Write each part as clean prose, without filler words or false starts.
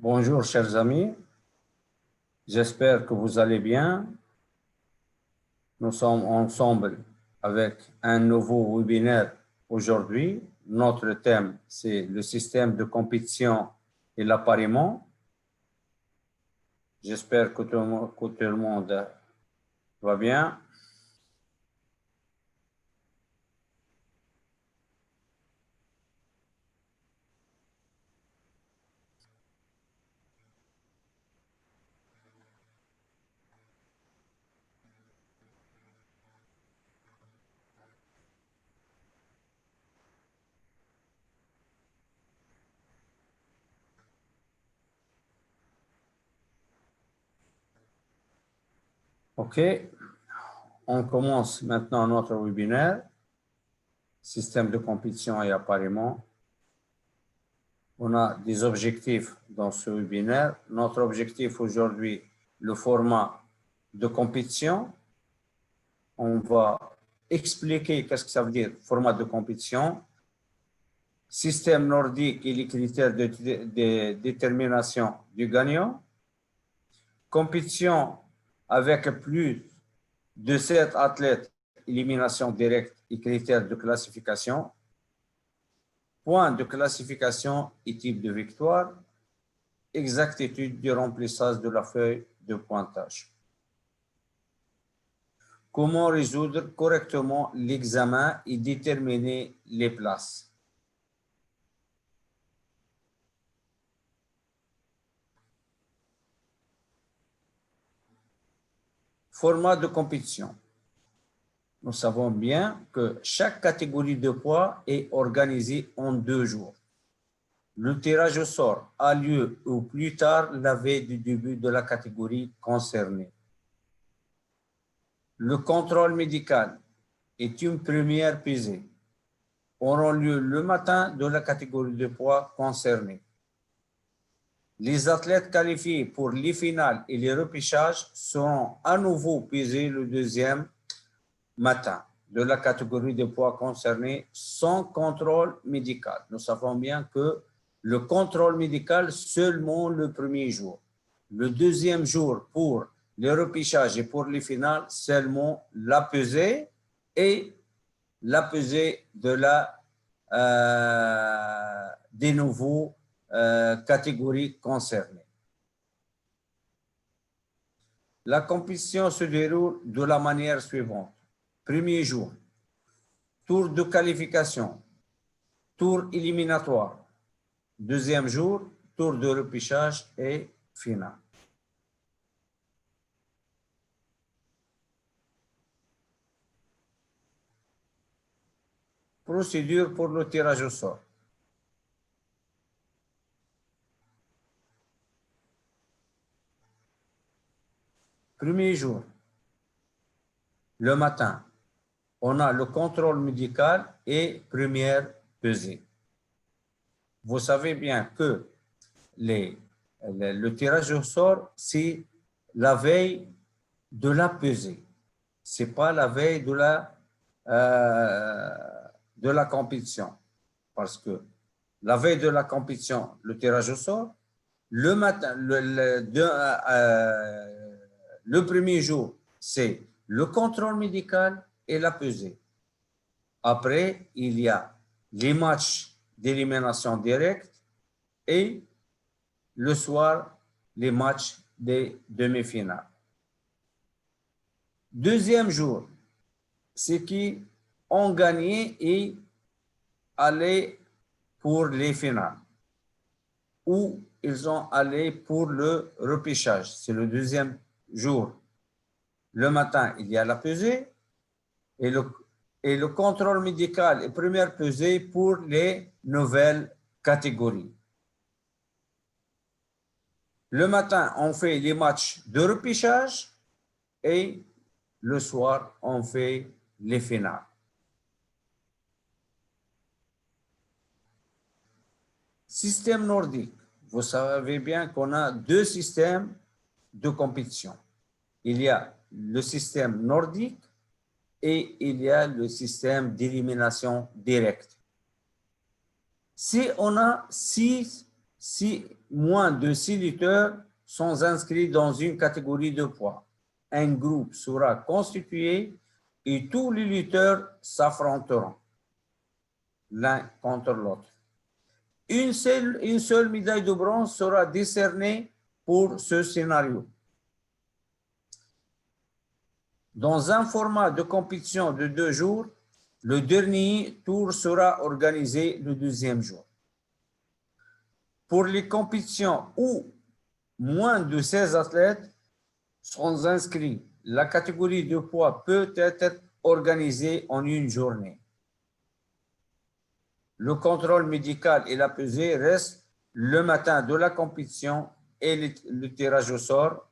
Bonjour chers amis, j'espère que vous allez bien. Nous sommes ensemble avec un nouveau webinaire aujourd'hui. Notre thème, c'est le système de compétition et l'appariement. J'espère que tout le monde va bien. OK, on commence maintenant notre webinaire, système de compétition et appariement. On a des objectifs dans ce webinaire. Notre objectif aujourd'hui, le format de compétition. On va expliquer qu'est-ce que ça veut dire, format de compétition, système nordique et les critères de détermination du gagnant, compétition avec plus de 7 athlètes, élimination directe et critères de classification, points de classification et type de victoire, exactitude du remplissage de la feuille de pointage. Comment résoudre correctement l'examen et déterminer les places. Format de compétition. Nous savons bien que chaque catégorie de poids est organisée en 2 jours. Le tirage au sort a lieu au plus tard la veille du début de la catégorie concernée. Le contrôle médical est une première pesée. Auront lieu le matin de la catégorie de poids concernée. Les athlètes qualifiés pour les finales et les repêchages seront à nouveau pesés le deuxième matin de la catégorie de poids concernée sans contrôle médical. Nous savons bien que le contrôle médical seulement le premier jour. Le deuxième jour pour les repêchages et pour les finales, seulement la pesée et la pesée de des nouveaux catégories concernées. La compétition se déroule de la manière suivante. Premier jour, tour de qualification, tour éliminatoire. Deuxième jour, tour de repêchage et finale. Procédure pour le tirage au sort. Premier jour, le matin, on a le contrôle médical et première pesée. Vous savez bien que le tirage au sort, c'est la veille de la pesée. Ce n'est pas la veille de la compétition. Parce que la veille de la compétition, le tirage au sort, le matin, le premier jour, c'est le contrôle médical et la pesée. Après, il y a les matchs d'élimination directe et le soir, les matchs des demi-finales. Deuxième jour, ceux qui ont gagné et allaient pour les finales, ou ils ont allé pour le repêchage. C'est le deuxième jour. Le matin, il y a la pesée et le contrôle médical et première pesée pour les nouvelles catégories. Le matin, on fait les matchs de repêchage et le soir, on fait les finales. Système nordique. Vous savez bien qu'on a 2 systèmes de compétition. Il y a le système nordique et il y a le système d'élimination directe. Si on a 6 moins de 6 lutteurs sont inscrits dans une catégorie de poids. Un groupe sera constitué et tous les lutteurs s'affronteront l'un contre l'autre. Une seule médaille de bronze sera décernée pour ce scénario. Dans un format de compétition de 2 jours, le dernier tour sera organisé le deuxième jour. Pour les compétitions où moins de 16 athlètes sont inscrits, la catégorie de poids peut être organisée en une journée. Le contrôle médical et la pesée restent le matin de la compétition et le tirage au sort.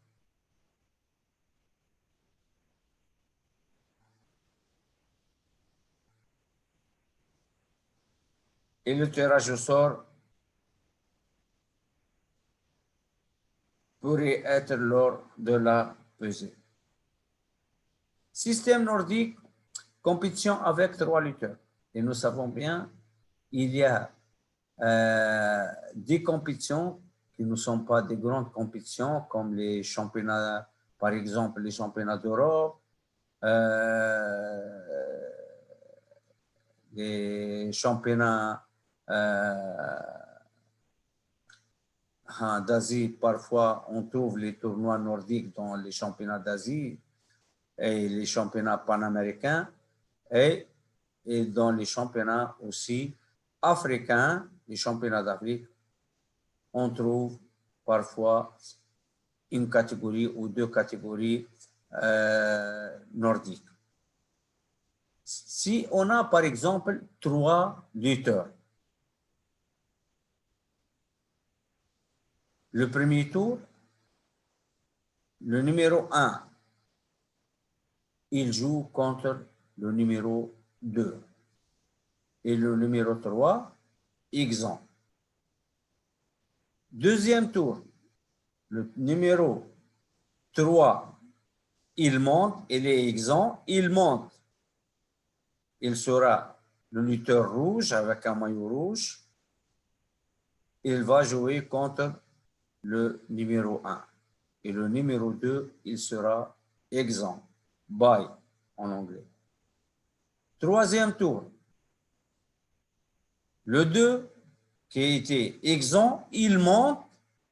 Et le tirage au sort pourrait être lors de la pesée. Système nordique, compétition avec 3 lutteurs. Et nous savons bien, il y a des compétitions qui ne sont pas des grandes compétitions, comme les championnats, par exemple les championnats d'Europe, les championnats d'Asie. Parfois, on trouve les tournois nordiques dans les championnats d'Asie et les championnats panaméricains et dans les championnats aussi africains, les championnats d'Afrique, on trouve parfois une catégorie ou 2 catégories nordiques. Si on a par exemple 3 lutteurs, le premier tour, le numéro 1, il joue contre le numéro 2 et le numéro 3, exempt. Deuxième tour, le numéro 3, il monte, il est exempt, il monte. Il sera le lutteur rouge avec un maillot rouge. Il va jouer contre le numéro 1. Et le numéro 2, il sera exempt. Bye en anglais. Troisième tour. Le 2, qui a été exempt, il monte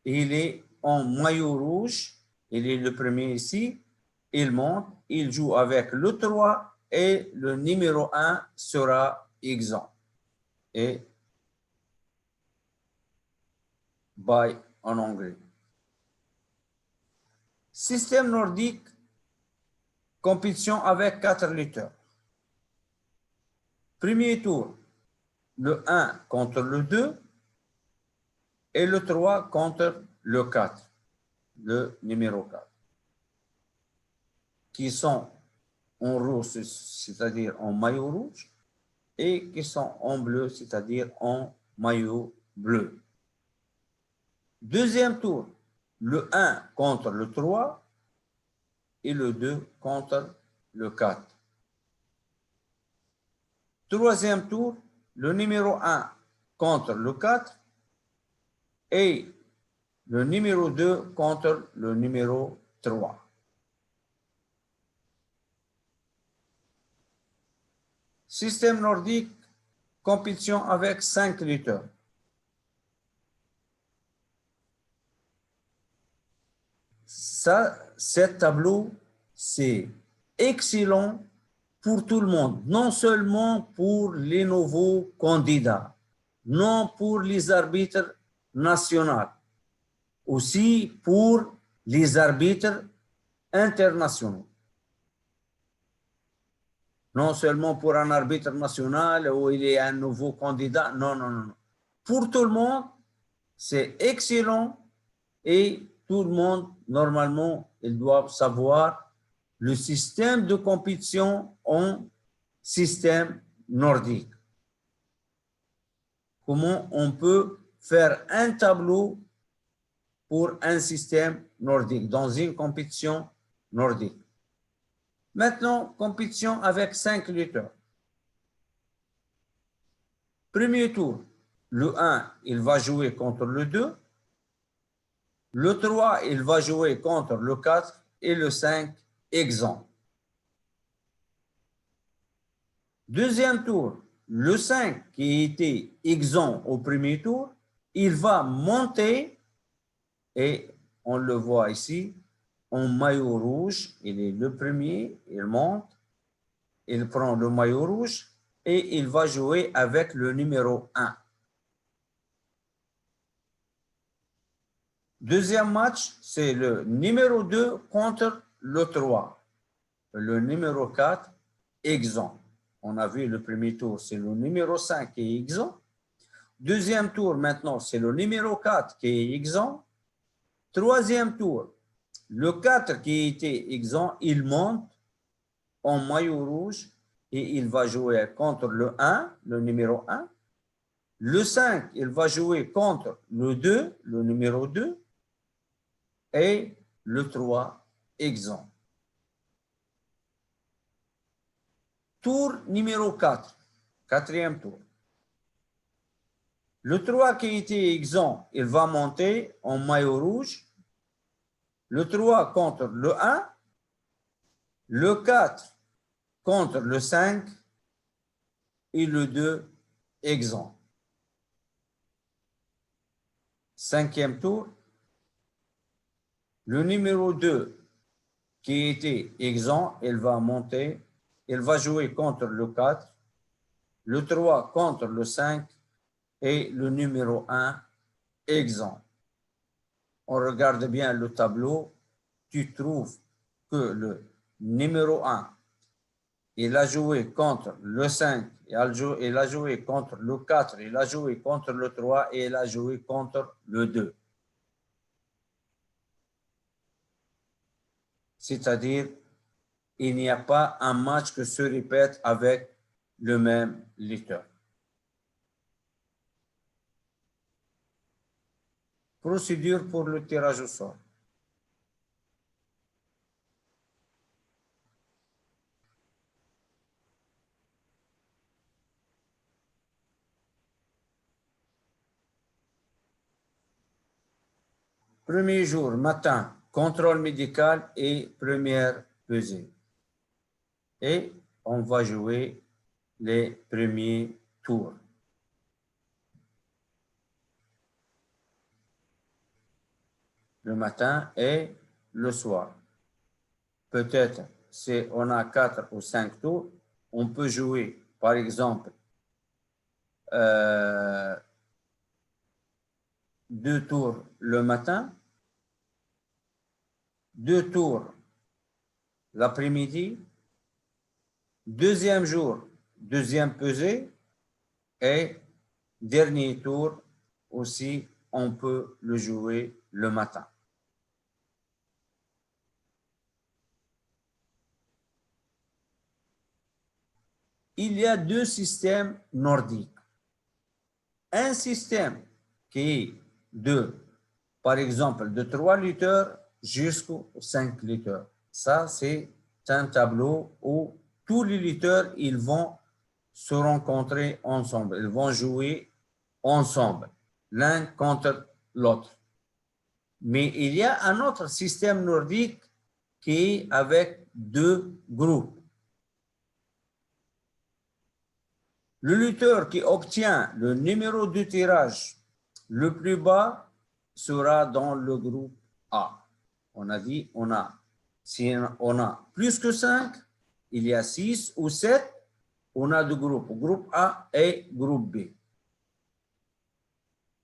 et il est en maillot rouge. Il est le premier ici. Il monte, il joue avec le 3 et le numéro 1 sera exempt. Et bye en anglais. Système nordique, compétition avec 4 lutteurs. Premier tour, le 1 contre le 2 et le 3 contre le 4, le numéro 4, qui sont en rouge, c'est-à-dire en maillot rouge, et qui sont en bleu, c'est-à-dire en maillot bleu. Deuxième tour, le 1 contre le 3 et le 2 contre le 4. Troisième tour, le numéro 1 contre le 4 et le numéro 2 contre le numéro 3. Système nordique, compétition avec 5 lutteurs. Ce tableau, c'est excellent pour tout le monde, non seulement pour les nouveaux candidats, non pour les arbitres nationaux, aussi pour les arbitres internationaux. Non seulement pour un arbitre national où il est un nouveau candidat, non, non, non. Pour tout le monde, c'est excellent et tout le monde, normalement, ils doivent savoir le système de compétition en système nordique. Comment on peut faire un tableau pour un système nordique, dans une compétition nordique. Maintenant, compétition avec 5 lutteurs. Premier tour, le 1, il va jouer contre le 2. Le 3, il va jouer contre le 4 et le 5, exempt. Deuxième tour, le 5 qui était exempt au premier tour, il va monter et on le voit ici en maillot rouge. Il est le premier, il monte, il prend le maillot rouge et il va jouer avec le numéro 1. Deuxième match, c'est le numéro 2 contre le 3. Le numéro 4, exempt. On a vu le premier tour, c'est le numéro 5 qui est exempt. Deuxième tour, maintenant, c'est le numéro 4 qui est exempt. Troisième tour, le 4 qui était exempt, il monte en maillot rouge et il va jouer contre le 1, le numéro 1. Le 5, il va jouer contre le 2, le numéro 2. Et le 3, exempt. Tour numéro 4, quatrième tour. Le 3 qui était exempt, il va monter en maillot rouge. Le 3 contre le 1. Le 4 contre le 5. Et le 2, exempt. Cinquième tour. Le numéro 2 qui était exempt, il va monter. Il va jouer contre le 4. Le 3 contre le 5. Et le numéro 1, exempt. On regarde bien le tableau, tu trouves que le numéro 1, il a joué contre le 5, il a joué contre le 4, il a joué contre le 3 et il a joué contre le 2. C'est-à-dire, il n'y a pas un match qui se répète avec le même lutteur. Procédure pour le tirage au sort. Premier jour, matin, contrôle médical et première pesée. Et on va jouer les premiers tours. Le matin et le soir. Peut-être, si on a 4 ou 5 tours, on peut jouer, par exemple, 2 tours le matin, 2 tours l'après-midi, deuxième jour, deuxième pesée, et dernier tour aussi, on peut le jouer le matin. Il y a 2 systèmes nordiques. Un système qui est par exemple, de 3 lutteurs jusqu'aux 5 lutteurs. Ça, c'est un tableau où tous les lutteurs, ils vont se rencontrer ensemble. Ils vont jouer ensemble, l'un contre l'autre. Mais il y a un autre système nordique qui est avec 2 groupes. Le lutteur qui obtient le numéro de tirage le plus bas sera dans le groupe A. On a dit, si on a plus que 5, il y a 6 ou 7, on a deux groupes, groupe A et groupe B.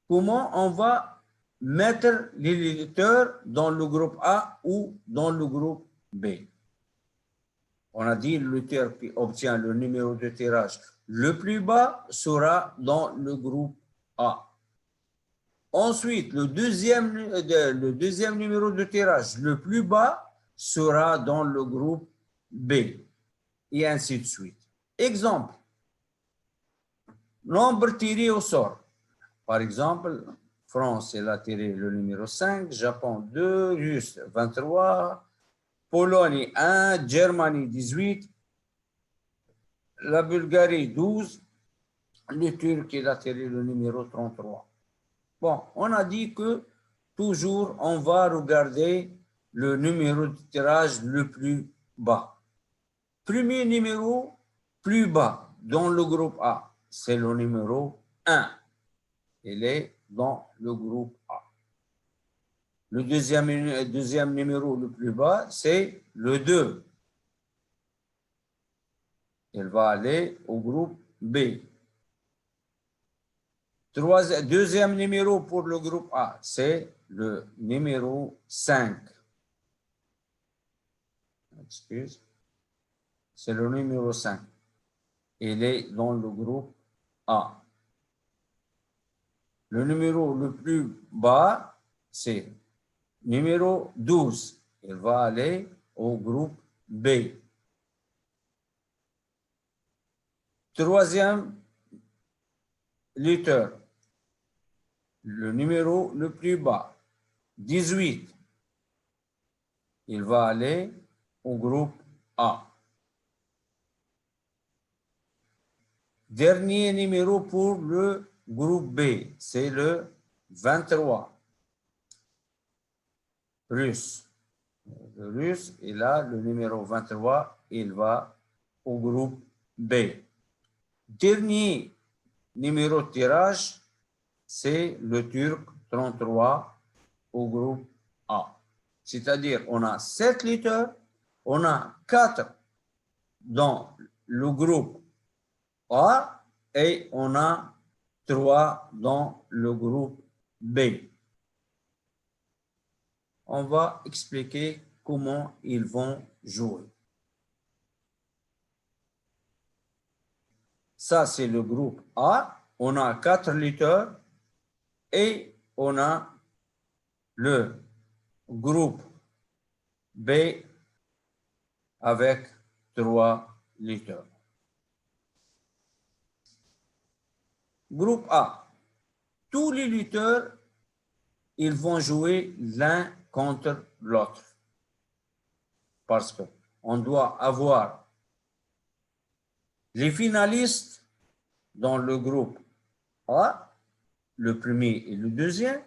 Comment on va mettre les lutteurs dans le groupe A ou dans le groupe B? On a dit le lutteur qui obtient le numéro de tirage le plus bas sera dans le groupe A. Ensuite, le deuxième numéro de tirage le plus bas sera dans le groupe B. Et ainsi de suite. Exemple. Nombre tiré au sort. Par exemple, France, elle a tiré le numéro 5, Japon 2, Russe 23, Pologne 1, Germanie 18, la Bulgarie 12, le Turc, il a tiré le numéro 33. Bon, on a dit que toujours, on va regarder le numéro de tirage le plus bas. Premier numéro plus bas dans le groupe A, c'est le numéro 1. Il est dans le groupe A. Le deuxième numéro le plus bas, c'est le 2. Il va aller au groupe B. Deuxième numéro pour le groupe A, c'est le numéro 5. Excuse. C'est le numéro 5. Il est dans le groupe A. Le numéro le plus bas, c'est numéro 12. Il va aller au groupe B. Troisième lutteur, le numéro le plus bas, 18. Il va aller au groupe A. Dernier numéro pour le groupe B, c'est le 23. Russe. Le russe, il a le numéro 23, il va au groupe B. Dernier numéro de tirage, c'est le turc 33 au groupe A. C'est-à-dire, on a 7 lutteurs, on a 4 dans le groupe A et on a 3 dans le groupe B. On va expliquer comment ils vont jouer. Ça, c'est le groupe A. On a 4 lutteurs et on a le groupe B avec 3 lutteurs. Groupe A. Tous les lutteurs, ils vont jouer l'un contre l'autre. Parce qu'on doit avoir les finalistes dans le groupe A, le premier et le deuxième,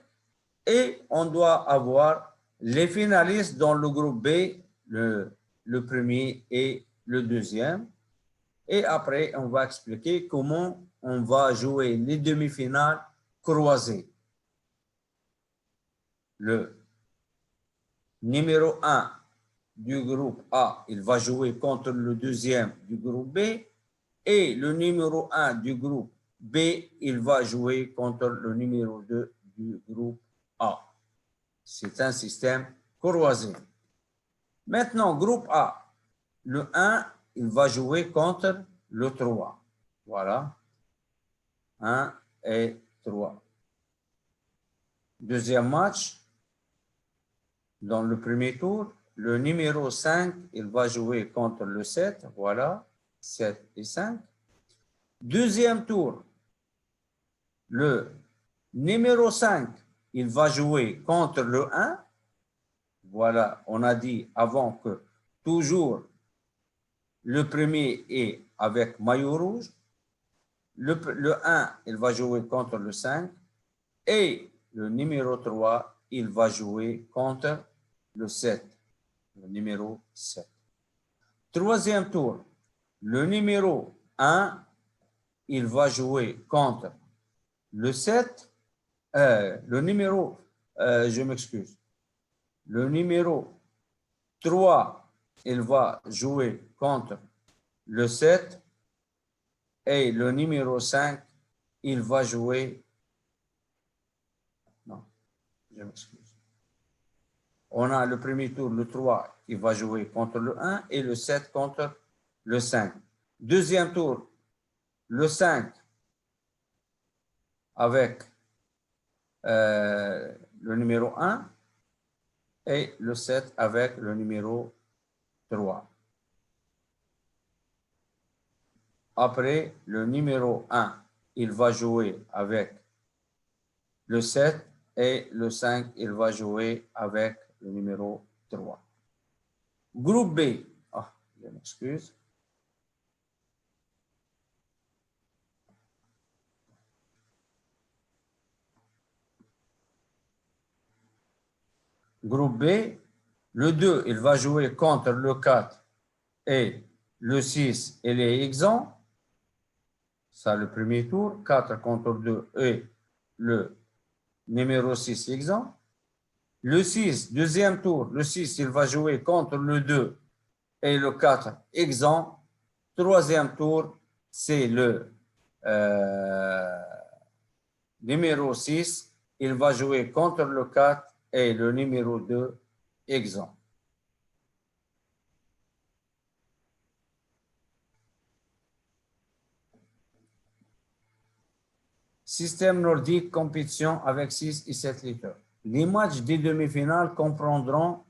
et on doit avoir les finalistes dans le groupe B, le premier et le deuxième. Et après, on va expliquer comment on va jouer les demi-finales croisées. Le numéro 1 du groupe A, il va jouer contre le deuxième du groupe B. Et le numéro 1 du groupe B, il va jouer contre le numéro 2 du groupe A. C'est un système croisé. Maintenant, groupe A, le 1, il va jouer contre le 3. Voilà. 1 et 3. Deuxième match, dans le premier tour, le numéro 5, il va jouer contre le 7. Voilà, 7 et 5. Deuxième tour, le numéro 5, il va jouer contre le 1. Voilà, on a dit avant que toujours le premier est avec maillot rouge. Le 1, il va jouer contre le 5. Et le numéro 3, il va jouer contre le 7. Le numéro 7. Troisième tour, le numéro 1, il va jouer contre le 7. Le numéro, je m'excuse. Le numéro 3, il va jouer contre le 7. Et le numéro 5, il va jouer... Non, je m'excuse. On a le premier tour, le 3, qui va jouer contre le 1 et le 7 contre le 5. Deuxième tour, le 5 avec le numéro 1 et le 7 avec le numéro 3. Après, le numéro 1, il va jouer avec le 7 et le 5, il va jouer avec le numéro 3. Groupe B. Ah, je m'excuse. groupe B. Le 2, il va jouer contre le 4 et le 6, il est exempt. Ça, le premier tour. 4 contre 2 et le numéro 6 exempt. Le 6, deuxième tour, le 6, il va jouer contre le 2 et le 4 exempt. Troisième tour, c'est le numéro 6, il va jouer contre le 4 et le numéro 2 exempt. Système nordique, compétition avec 6 et 7 litres. Les matchs des demi-finales comprendront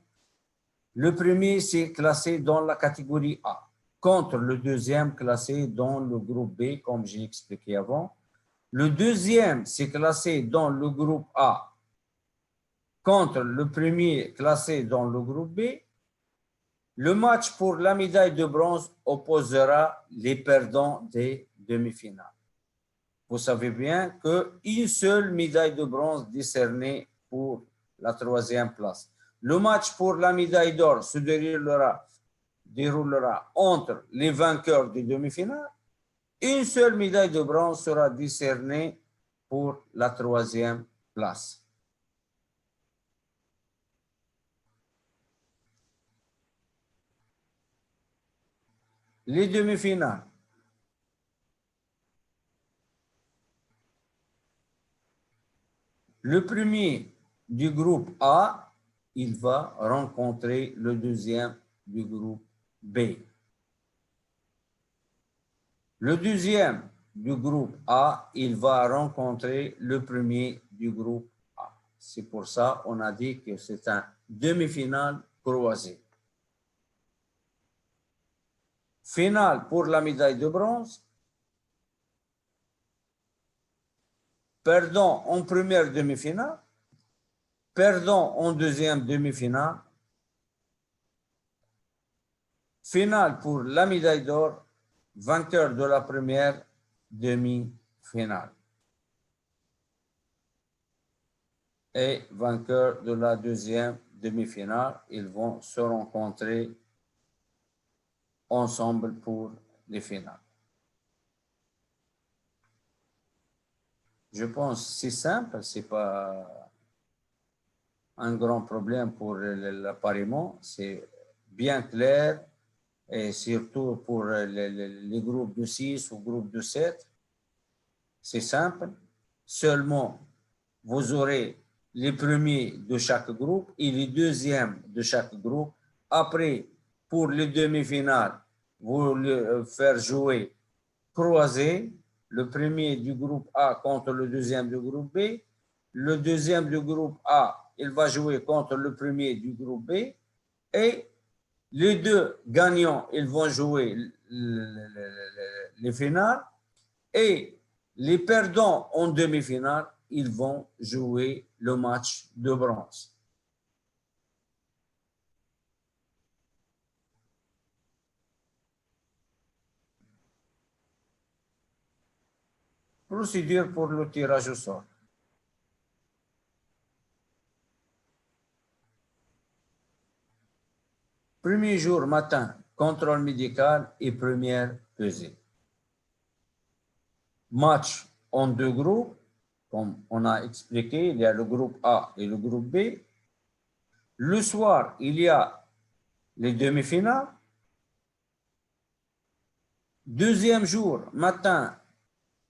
le premier, c'est classé dans la catégorie A, contre le deuxième classé dans le groupe B, comme j'ai expliqué avant. Le deuxième, c'est classé dans le groupe A, contre le premier classé dans le groupe B. Le match pour la médaille de bronze opposera les perdants des demi-finales. Vous savez bien qu'une seule médaille de bronze décernée pour la troisième place. Le match pour la médaille d'or se déroulera entre les vainqueurs des demi-finales. Une seule médaille de bronze sera décernée pour la troisième place. Les demi-finales. Le premier du groupe A, il va rencontrer le deuxième du groupe B. Le deuxième du groupe A, il va rencontrer le premier du groupe A. C'est pour ça qu'on a dit que c'est un demi-finale croisée. Finale pour la médaille de bronze. Perdant en première demi-finale, perdant en deuxième demi-finale, finale pour la médaille d'or, vainqueur de la première demi-finale et vainqueur de la deuxième demi-finale. Ils vont se rencontrer ensemble pour les finales. Je pense que c'est simple, ce n'est pas un grand problème pour l'appariement, c'est bien clair, et surtout pour les groupes de 6 ou groupes de 7, c'est simple. Seulement, vous aurez les premiers de chaque groupe et les deuxièmes de chaque groupe. Après, pour les demi-finales, vous le faire jouer croisé, le premier du groupe A contre le deuxième du groupe B. Le deuxième du groupe A, il va jouer contre le premier du groupe B. Et les deux gagnants, ils vont jouer les finales. Et les perdants en demi-finale, ils vont jouer le match de bronze. Procédure pour le tirage au sort. Premier jour matin, contrôle médical et première pesée. Match en deux groupes, comme on a expliqué, il y a le groupe A et le groupe B. Le soir, il y a les demi-finales. Deuxième jour, matin,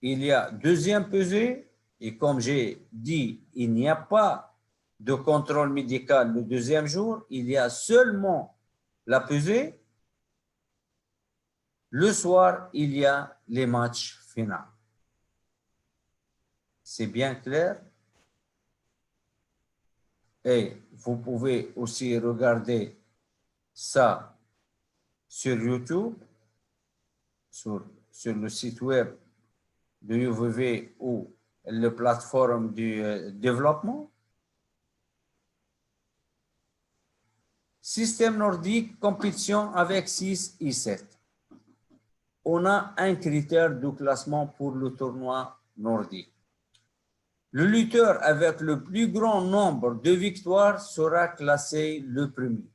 il y a deuxième pesée. Et comme j'ai dit, il n'y a pas de contrôle médical le deuxième jour. Il y a seulement la pesée. Le soir, il y a les matchs finaux. C'est bien clair? Et vous pouvez aussi regarder ça sur YouTube, sur le site web de UVV ou la plateforme du développement. Système nordique, compétition avec 6 et 7. On a un critère de classement pour le tournoi nordique. Le lutteur avec le plus grand nombre de victoires sera classé le premier.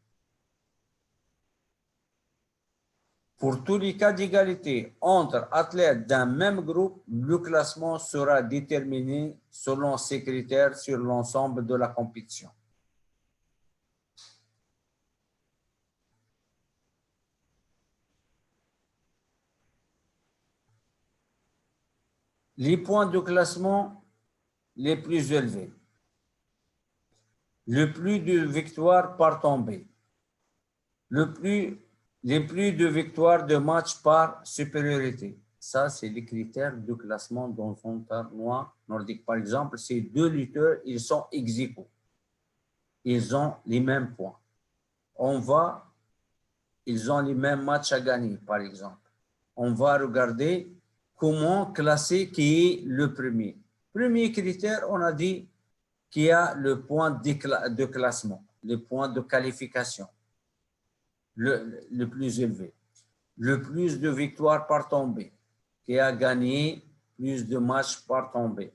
Pour tous les cas d'égalité entre athlètes d'un même groupe, le classement sera déterminé selon ces critères sur l'ensemble de la compétition. Les points de classement les plus élevés. Le plus de victoires par tombée. Les plus de victoires de match par supériorité. Ça, c'est les critères de classement dans un tournoi nordique. Par exemple, ces deux lutteurs, ils sont ex aequo. Ils ont les mêmes points. Ils ont les mêmes matchs à gagner, par exemple. On va regarder comment classer qui est le premier. Premier critère, on a dit qu'il y a le point de classement, le point de qualification, le plus élevé. Le plus de victoires par tombée, qui a gagné plus de matchs par tombée,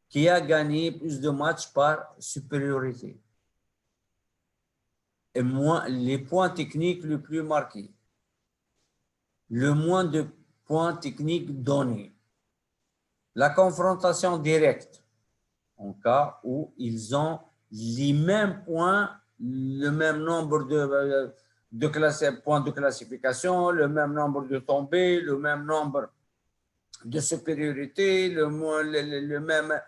qui a gagné plus de matchs par supériorité. Et les points techniques les plus marqués. Le moins de points techniques donnés. La confrontation directe, en cas où ils ont les mêmes points, le même nombre de points de classification, le même nombre de tombées, le même nombre de supériorité, le même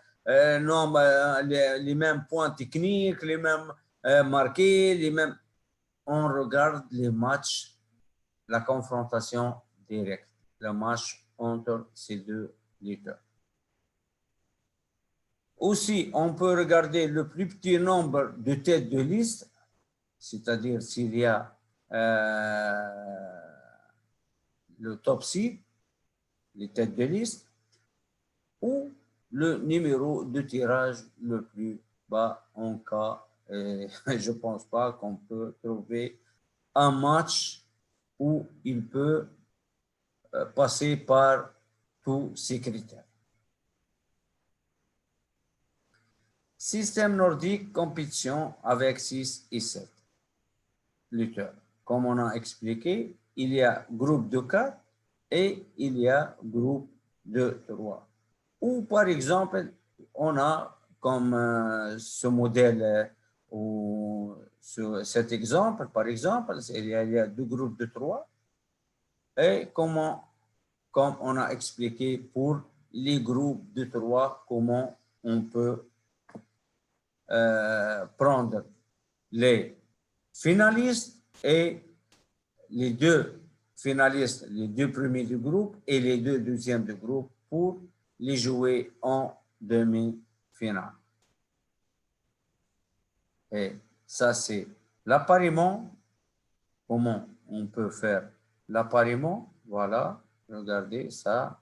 nombre, les mêmes points techniques, les mêmes marqués, les mêmes. On regarde les matchs, la confrontation directe, le match entre ces deux lutteurs. Aussi, on peut regarder le plus petit nombre de têtes de liste, c'est-à-dire s'il y a le top seed, les têtes de liste, ou le numéro de tirage le plus bas en cas, je ne pense pas qu'on peut trouver un match où il peut passer par tous ces critères. Système nordique, compétition avec 6 et 7 lutteurs. Comme on a expliqué, il y a groupe de 4 et il y a groupe de 3. Ou par exemple, on a comme ce modèle ou cet exemple, par exemple, il y a deux groupes de 3. Et comme on a expliqué pour les groupes de 3, comment on peut prendre les finalistes et les deux finalistes, les deux premiers du groupe et les deux deuxièmes du groupe pour les jouer en demi-finale. Et ça, c'est l'appariement. Comment on peut faire l'appariement? Voilà, regardez ça,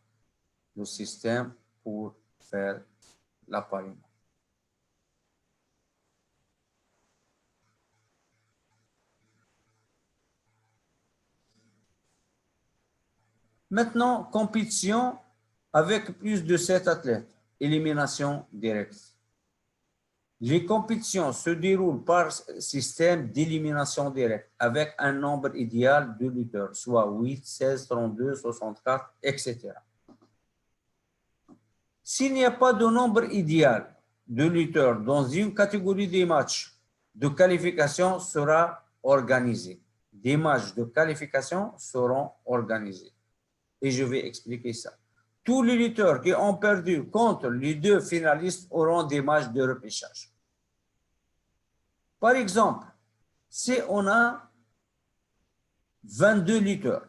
le système pour faire l'appariement. Maintenant, compétition avec plus de 7 athlètes, élimination directe. Les compétitions se déroulent par système d'élimination directe avec un nombre idéal de lutteurs, soit 8, 16, 32, 64, etc. S'il n'y a pas de nombre idéal de lutteurs dans une catégorie des matchs de qualification sera organisé. Des matchs de qualification seront organisés. Et je vais expliquer ça. Tous les lutteurs qui ont perdu contre les deux finalistes auront des matchs de repêchage. Par exemple, si on a 22 lutteurs,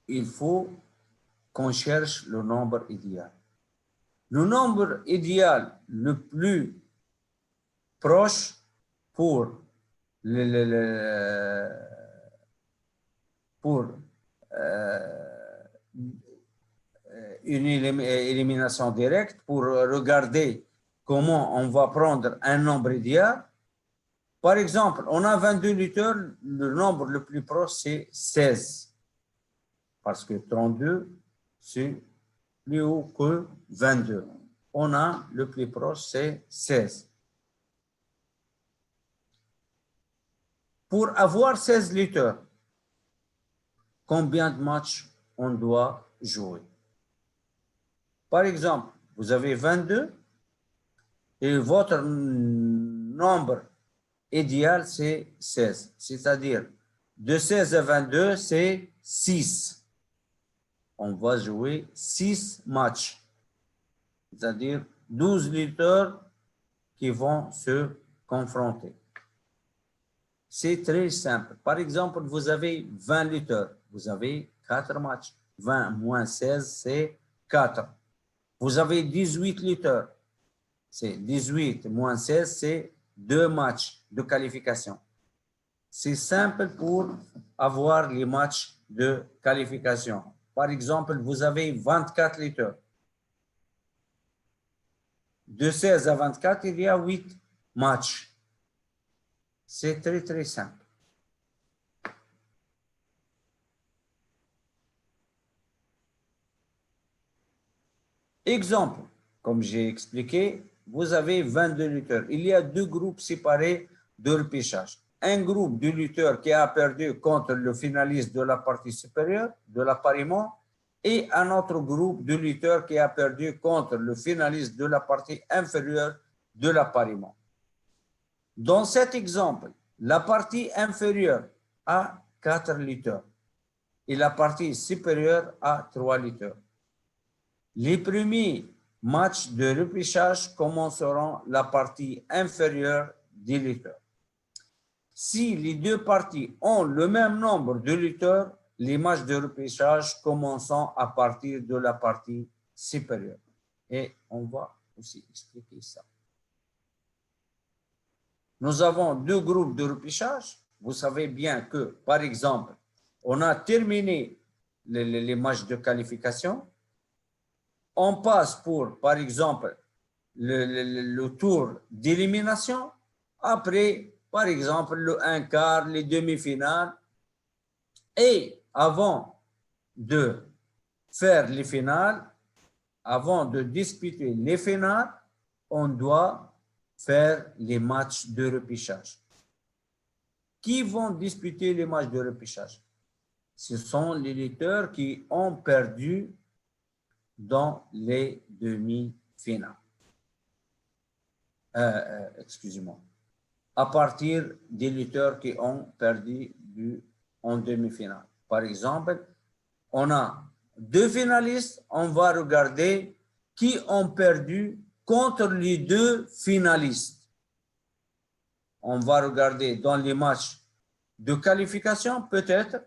il faut qu'on cherche le nombre idéal. Le nombre idéal le plus proche pour une élimination directe, pour regarder comment on va prendre un nombre idéal. Par exemple, on a 22 lutteurs, le nombre le plus proche, c'est 16. Parce que 32, c'est plus haut que 22. On a le plus proche, c'est 16. Pour avoir 16 lutteurs, combien de matchs on doit jouer? Par exemple, vous avez 22 et votre nombre idéal, c'est 16. C'est-à-dire, de 16 à 22, c'est 6. On va jouer 6 matchs. C'est-à-dire 12 lutteurs qui vont se confronter. C'est très simple. Par exemple, vous avez 20 lutteurs. Vous avez 4 matchs. 20 moins 16, c'est 4. Vous avez 18 lutteurs. C'est 18 moins 16, c'est 2 matchs de qualification. C'est simple pour avoir les matchs de qualification. Par exemple, vous avez 24 lutteurs. De 16 à 24, il y a 8 matchs. C'est très, très simple. Exemple, comme j'ai expliqué, vous avez 22 lutteurs. Il y a 2 groupes séparés de repêchage. Un groupe de lutteurs qui a perdu contre le finaliste de la partie supérieure, de l'appariement, et un autre groupe de lutteurs qui a perdu contre le finaliste de la partie inférieure de l'appariement. Dans cet exemple, la partie inférieure a 4 lutteurs et la partie supérieure a 3 lutteurs. Les premiers matchs de repêchage commenceront la partie inférieure des lutteurs. Si les deux parties ont le même nombre de lutteurs, les matchs de repêchage commenceront à partir de la partie supérieure. Et on va aussi expliquer ça. Nous avons 2 groupes de repêchage. Vous savez bien que, par exemple, on a terminé les matchs de qualification. On passe pour, par exemple, le tour d'élimination. Après, par exemple, le 1/4, les demi-finales. Et avant de faire les finales, avant de disputer les finales, on doit faire les matchs de repêchage. Qui vont disputer les matchs de repêchage? Ce sont les lutteurs qui ont perdu dans les demi-finales. Excusez-moi. À partir des lutteurs qui ont perdu en demi-finale. Par exemple, on a 2 finalistes, on va regarder qui ont perdu contre les 2 finalistes. On va regarder dans les matchs de qualification peut-être,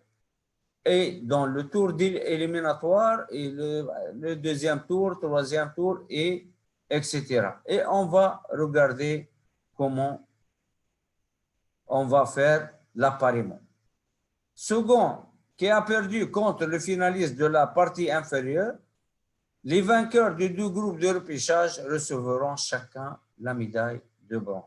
et dans le tour éliminatoire, et le deuxième tour, troisième tour, et etc. Et on va regarder comment on va faire l'appariement. Second, qui a perdu contre le finaliste de la partie inférieure, les vainqueurs des 2 groupes de repêchage recevront chacun la médaille de bronze.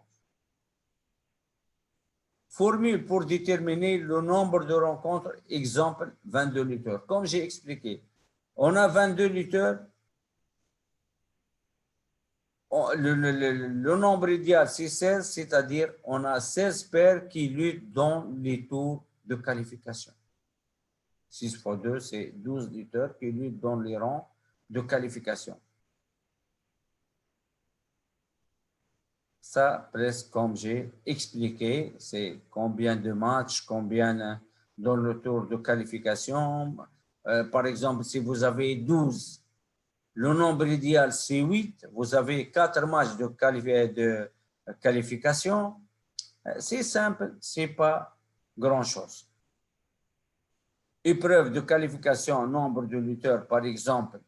Formule pour déterminer le nombre de rencontres, exemple 22 lutteurs. Comme j'ai expliqué, on a 22 lutteurs. Le nombre idéal, c'est 16, c'est-à-dire on a 16 paires qui luttent dans les tours de qualification. 6 fois 2, c'est 12 lutteurs qui luttent dans les rangs de qualification. Ça, presque comme j'ai expliqué, c'est combien de matchs, combien dans le tour de qualification. Par exemple, si vous avez 12, le nombre idéal, c'est 8. Vous avez 4 matchs de qualification. C'est simple, ce n'est pas grand-chose. Épreuve de qualification, nombre de lutteurs, par exemple,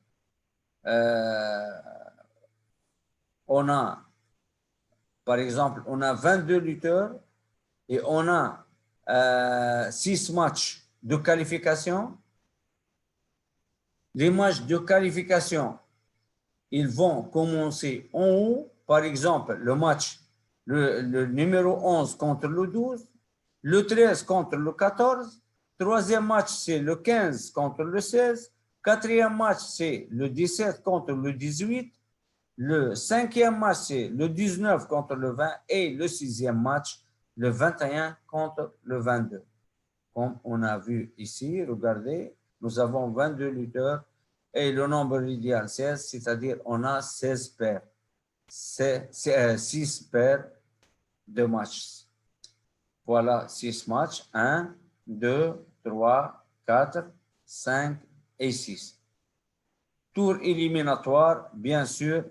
on a 22 lutteurs et on a 6 matchs de qualification. Les matchs de qualification, ils vont commencer en haut. Par exemple, le match, le numéro 11 contre le 12, le 13 contre le 14, troisième match, c'est le 15 contre le 16, Quatrième match, c'est le 17 contre le 18. Le cinquième match, c'est le 19 contre le 20. Et le sixième match, le 21 contre le 22. Comme on a vu ici, regardez, nous avons 22 lutteurs et le nombre idéal 16, c'est-à-dire on a 16 paires. C'est 6 paires de matchs. Voilà 6 matchs. 1, 2, 3, 4, 5 et 6. Tour éliminatoire, bien sûr.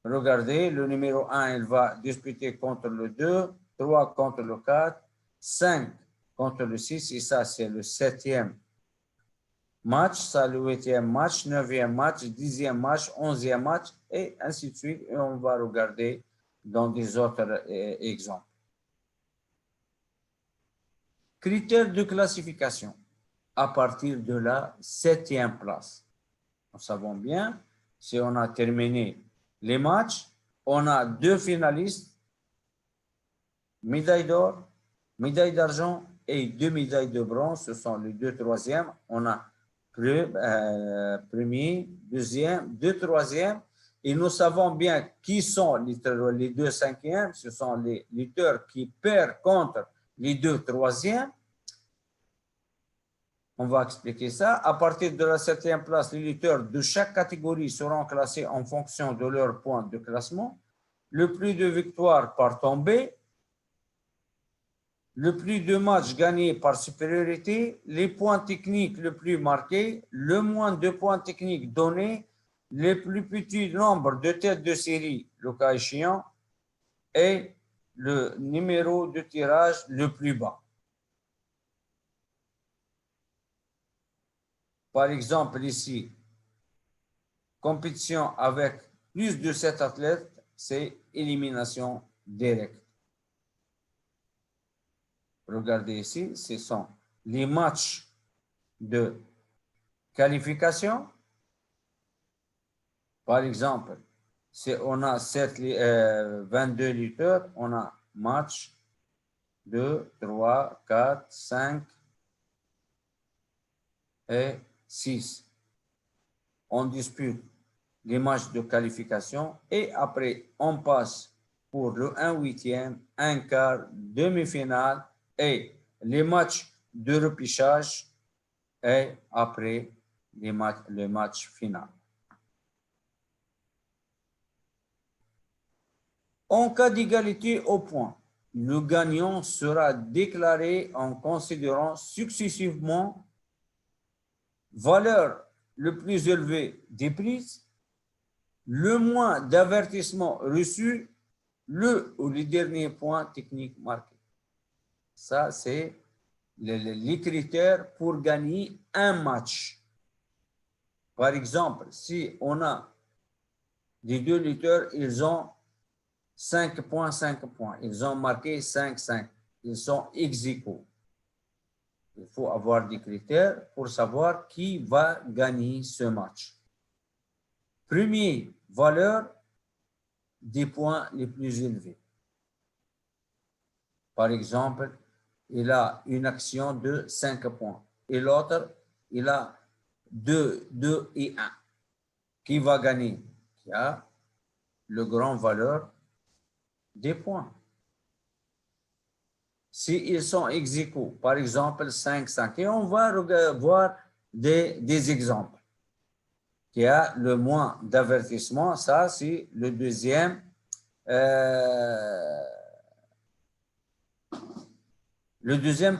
Regardez, le numéro 1, il va disputer contre le 2, 3 contre le 4, 5 contre le 6, et ça, c'est le 7e match, ça, le 8e match, 9e match, 10e match, 11e match, et ainsi de suite. Et on va regarder dans des autres exemples. Critères de classification à partir de la 7e place. Nous savons bien, si on a terminé les matchs, on a 2 finalistes, médaille d'or, médaille d'argent et 2 médailles de bronze. Ce sont les 2 troisièmes. On a premier, deuxième, 2 troisièmes. Et nous savons bien qui sont les 2 cinquièmes. Ce sont les lutteurs qui perdent contre les 2 troisièmes. On va expliquer ça. À partir de la 7e place, les lutteurs de chaque catégorie seront classés en fonction de leur point de classement. Le plus de victoires par tombée, le plus de matchs gagnés par supériorité, les points techniques le plus marqués, le moins de points techniques donnés, le plus petit nombre de têtes de série, le cas échéant, et le numéro de tirage le plus bas. Par exemple, ici, compétition avec plus de 7 athlètes, c'est élimination directe. Regardez ici, ce sont les matchs de qualification. Par exemple, si on a 22 lutteurs, on a match 2, 3, 4, 5 et 6. On dispute les matchs de qualification et après, on passe pour le 1/8, un quart, demi-finale et les matchs de repêchage et après le match final. En cas d'égalité au point, le gagnant sera déclaré en considérant successivement valeur le plus élevée des prises, le moins d'avertissements reçus, le ou les derniers points techniques marqués. Ça, c'est les critères pour gagner un match. Par exemple, si on a les 2 lutteurs, ils ont 5 points, 5 points. Ils ont marqué 5, 5. Ils sont ex aequo. Il faut avoir des critères pour savoir qui va gagner ce match. Premier, valeur des points les plus élevés. Par exemple, il a une action de 5 points. Et l'autre, il a 2, 2 et 1. Qui va gagner? Qui a le grand valeur des points. S'ils sont ex aequo, par exemple 5, 5, et on va voir des exemples. Qui a le moins d'avertissement, ça c'est le deuxième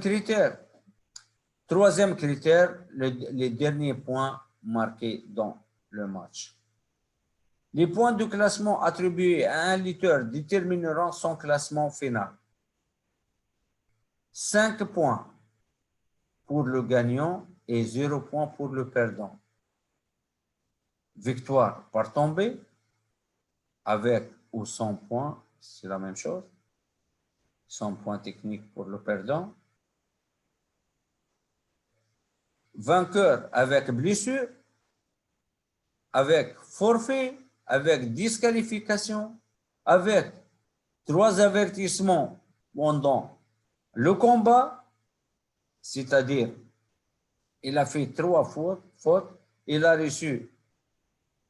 critère. Troisième critère, les derniers points marqués dans le match. Les points de classement attribués à un lutteur détermineront son classement final. 5 points pour le gagnant et 0 points pour le perdant. Victoire par tombée, avec ou sans points, c'est la même chose. 100 points techniques pour le perdant. Vainqueur avec blessure, avec forfait, avec disqualification, avec 3 avertissements pendant le combat, c'est-à-dire il a fait 3 fautes il a reçu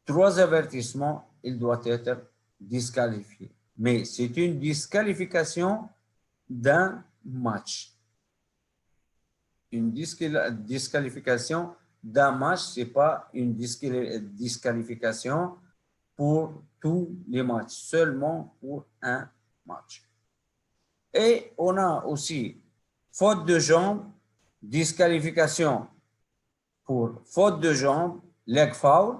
3 avertissements, il doit être disqualifié. Mais c'est une disqualification d'un match. Une disqualification d'un match, ce n'est pas une disqualification pour tous les matchs, seulement pour un match. Et on a aussi faute de jambe, disqualification pour faute de jambe, leg foul.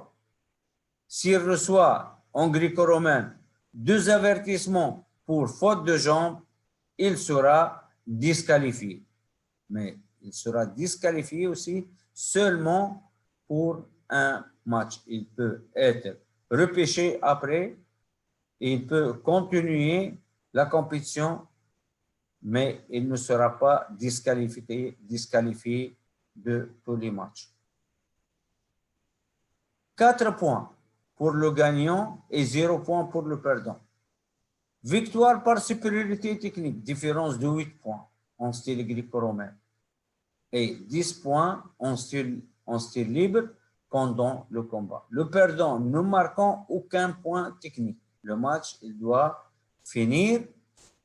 S'il reçoit en gréco-romain 2 avertissements pour faute de jambe, il sera disqualifié. Mais il sera disqualifié aussi seulement pour un match. Il peut être repêché après, il peut continuer la compétition, mais il ne sera pas disqualifié de tous les matchs. 4 points pour le gagnant et 0 points pour le perdant. Victoire par supériorité technique, différence de 8 points en style gréco-romain et 10 points en style libre pendant le combat. Le perdant ne marquant aucun point technique. Le match, il doit finir,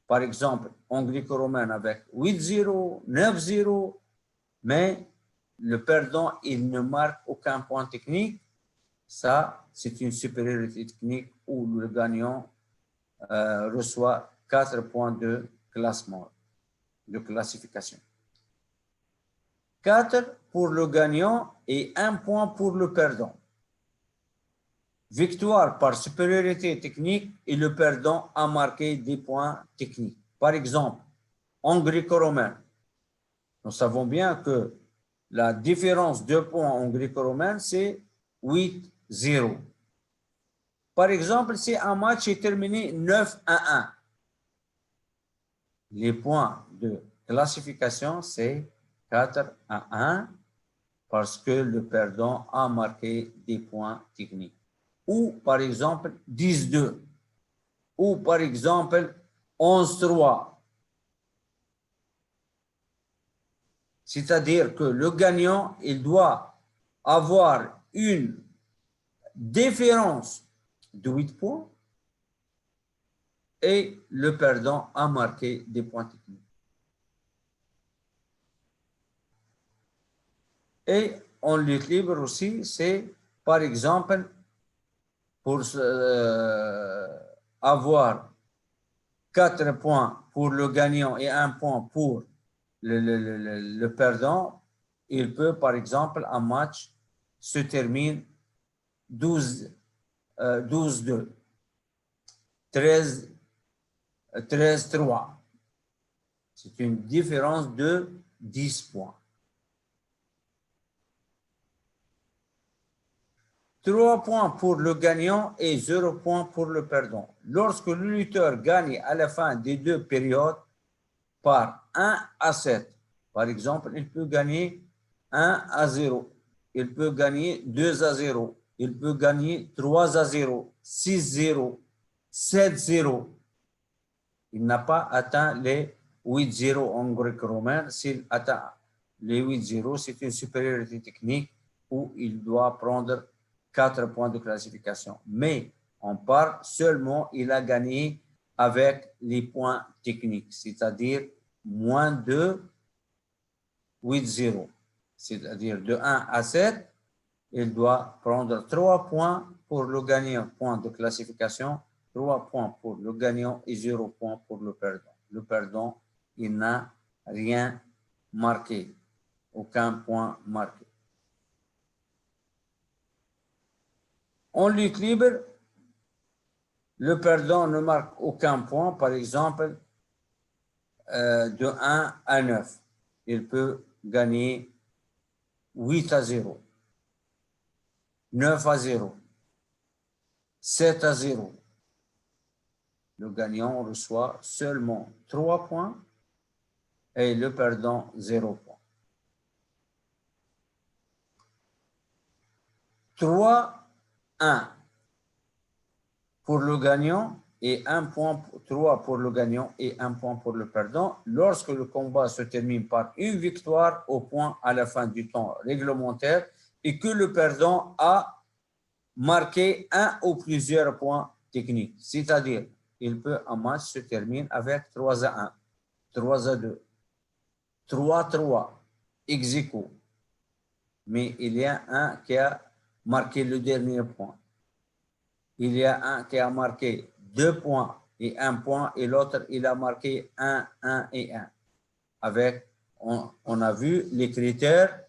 par exemple, en gréco-romain avec 8-0, 9-0, mais le perdant, il ne marque aucun point technique. Ça, c'est une supériorité technique où le gagnant reçoit 4 points de classement, de classification. 4 pour le gagnant et 1 point pour le perdant. Victoire par supériorité technique et le perdant a marqué des points techniques. Par exemple, en gréco-romain, nous savons bien que la différence de points en gréco-romain, c'est 8-0. Par exemple, si un match est terminé 9-1, les points de classification, c'est 4-1 parce que le perdant a marqué des points techniques. Ou par exemple 10-2. Ou par exemple 11-3. C'est-à-dire que le gagnant, il doit avoir une différence de 8 points et le perdant a marqué des points techniques. Et en lutte libre aussi, c'est par exemple pour avoir 4 points pour le gagnant et 1 point pour le perdant, il peut par exemple un match se termine 12-2, 13-3. C'est une différence de 10 points. 3 points pour le gagnant et 0 points pour le perdant. Lorsque le lutteur gagne à la fin des 2 périodes par 1-7, par exemple, il peut gagner 1-0, il peut gagner 2-0, il peut gagner 3-0, 6-0, 7-0. Il n'a pas atteint les 8-0 en grec-romain. S'il atteint les 8-0, c'est une supériorité technique où il doit prendre 4 points de classification. Mais on parle seulement, il a gagné avec les points techniques, c'est-à-dire moins de 8-0. C'est-à-dire de 1-7, il doit prendre 3 points pour le gagnant, point de classification, 3 points pour le gagnant et 0 points pour le perdant. Le perdant, il n'a rien marqué, aucun point marqué. En lutte libre, le perdant ne marque aucun point, par exemple, de 1-9. Il peut gagner 8-0, 9-0, 7-0. Le gagnant reçoit seulement 3 points et le perdant 0 points. 3-1 pour le gagnant et 1 point, 3 pour le gagnant et 1 point pour le perdant. Lorsque le combat se termine par une victoire au point à la fin du temps réglementaire, et que le perdant a marqué un ou plusieurs points techniques. C'est-à-dire, un match se termine avec 3-1, 3-2, 3-3, ex aequo. Mais il y a un qui a marqué le dernier point. Il y a un qui a marqué 2 points et 1 point, et l'autre, il a marqué 1, 1 et 1. Avec, on a vu les critères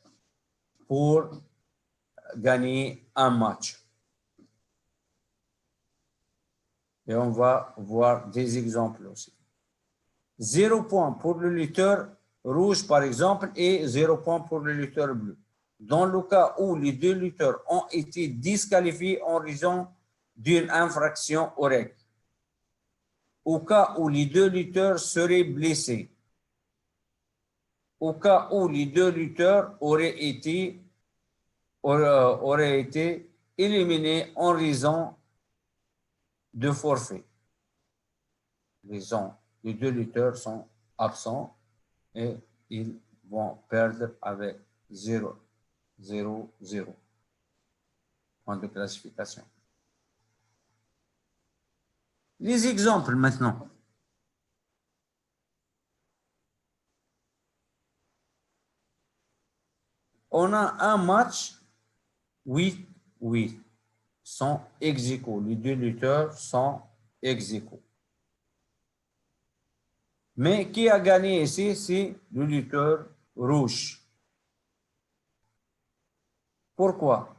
pour gagner un match. Et on va voir des exemples aussi. 0 point pour le lutteur rouge, par exemple, et 0 point pour le lutteur bleu. Dans le cas où les deux lutteurs ont été disqualifiés en raison d'une infraction aux règles. Au cas où les deux lutteurs seraient blessés. Au cas où les deux lutteurs auraient été éliminés en raison de forfait. Les deux lutteurs sont absents et ils vont perdre avec 0, 0, 0. Point de classification. Les exemples maintenant. On a un match 8-8 sont ex aequo. Les deux lutteurs sont ex aequo. Mais qui a gagné ici, c'est le lutteur rouge. Pourquoi?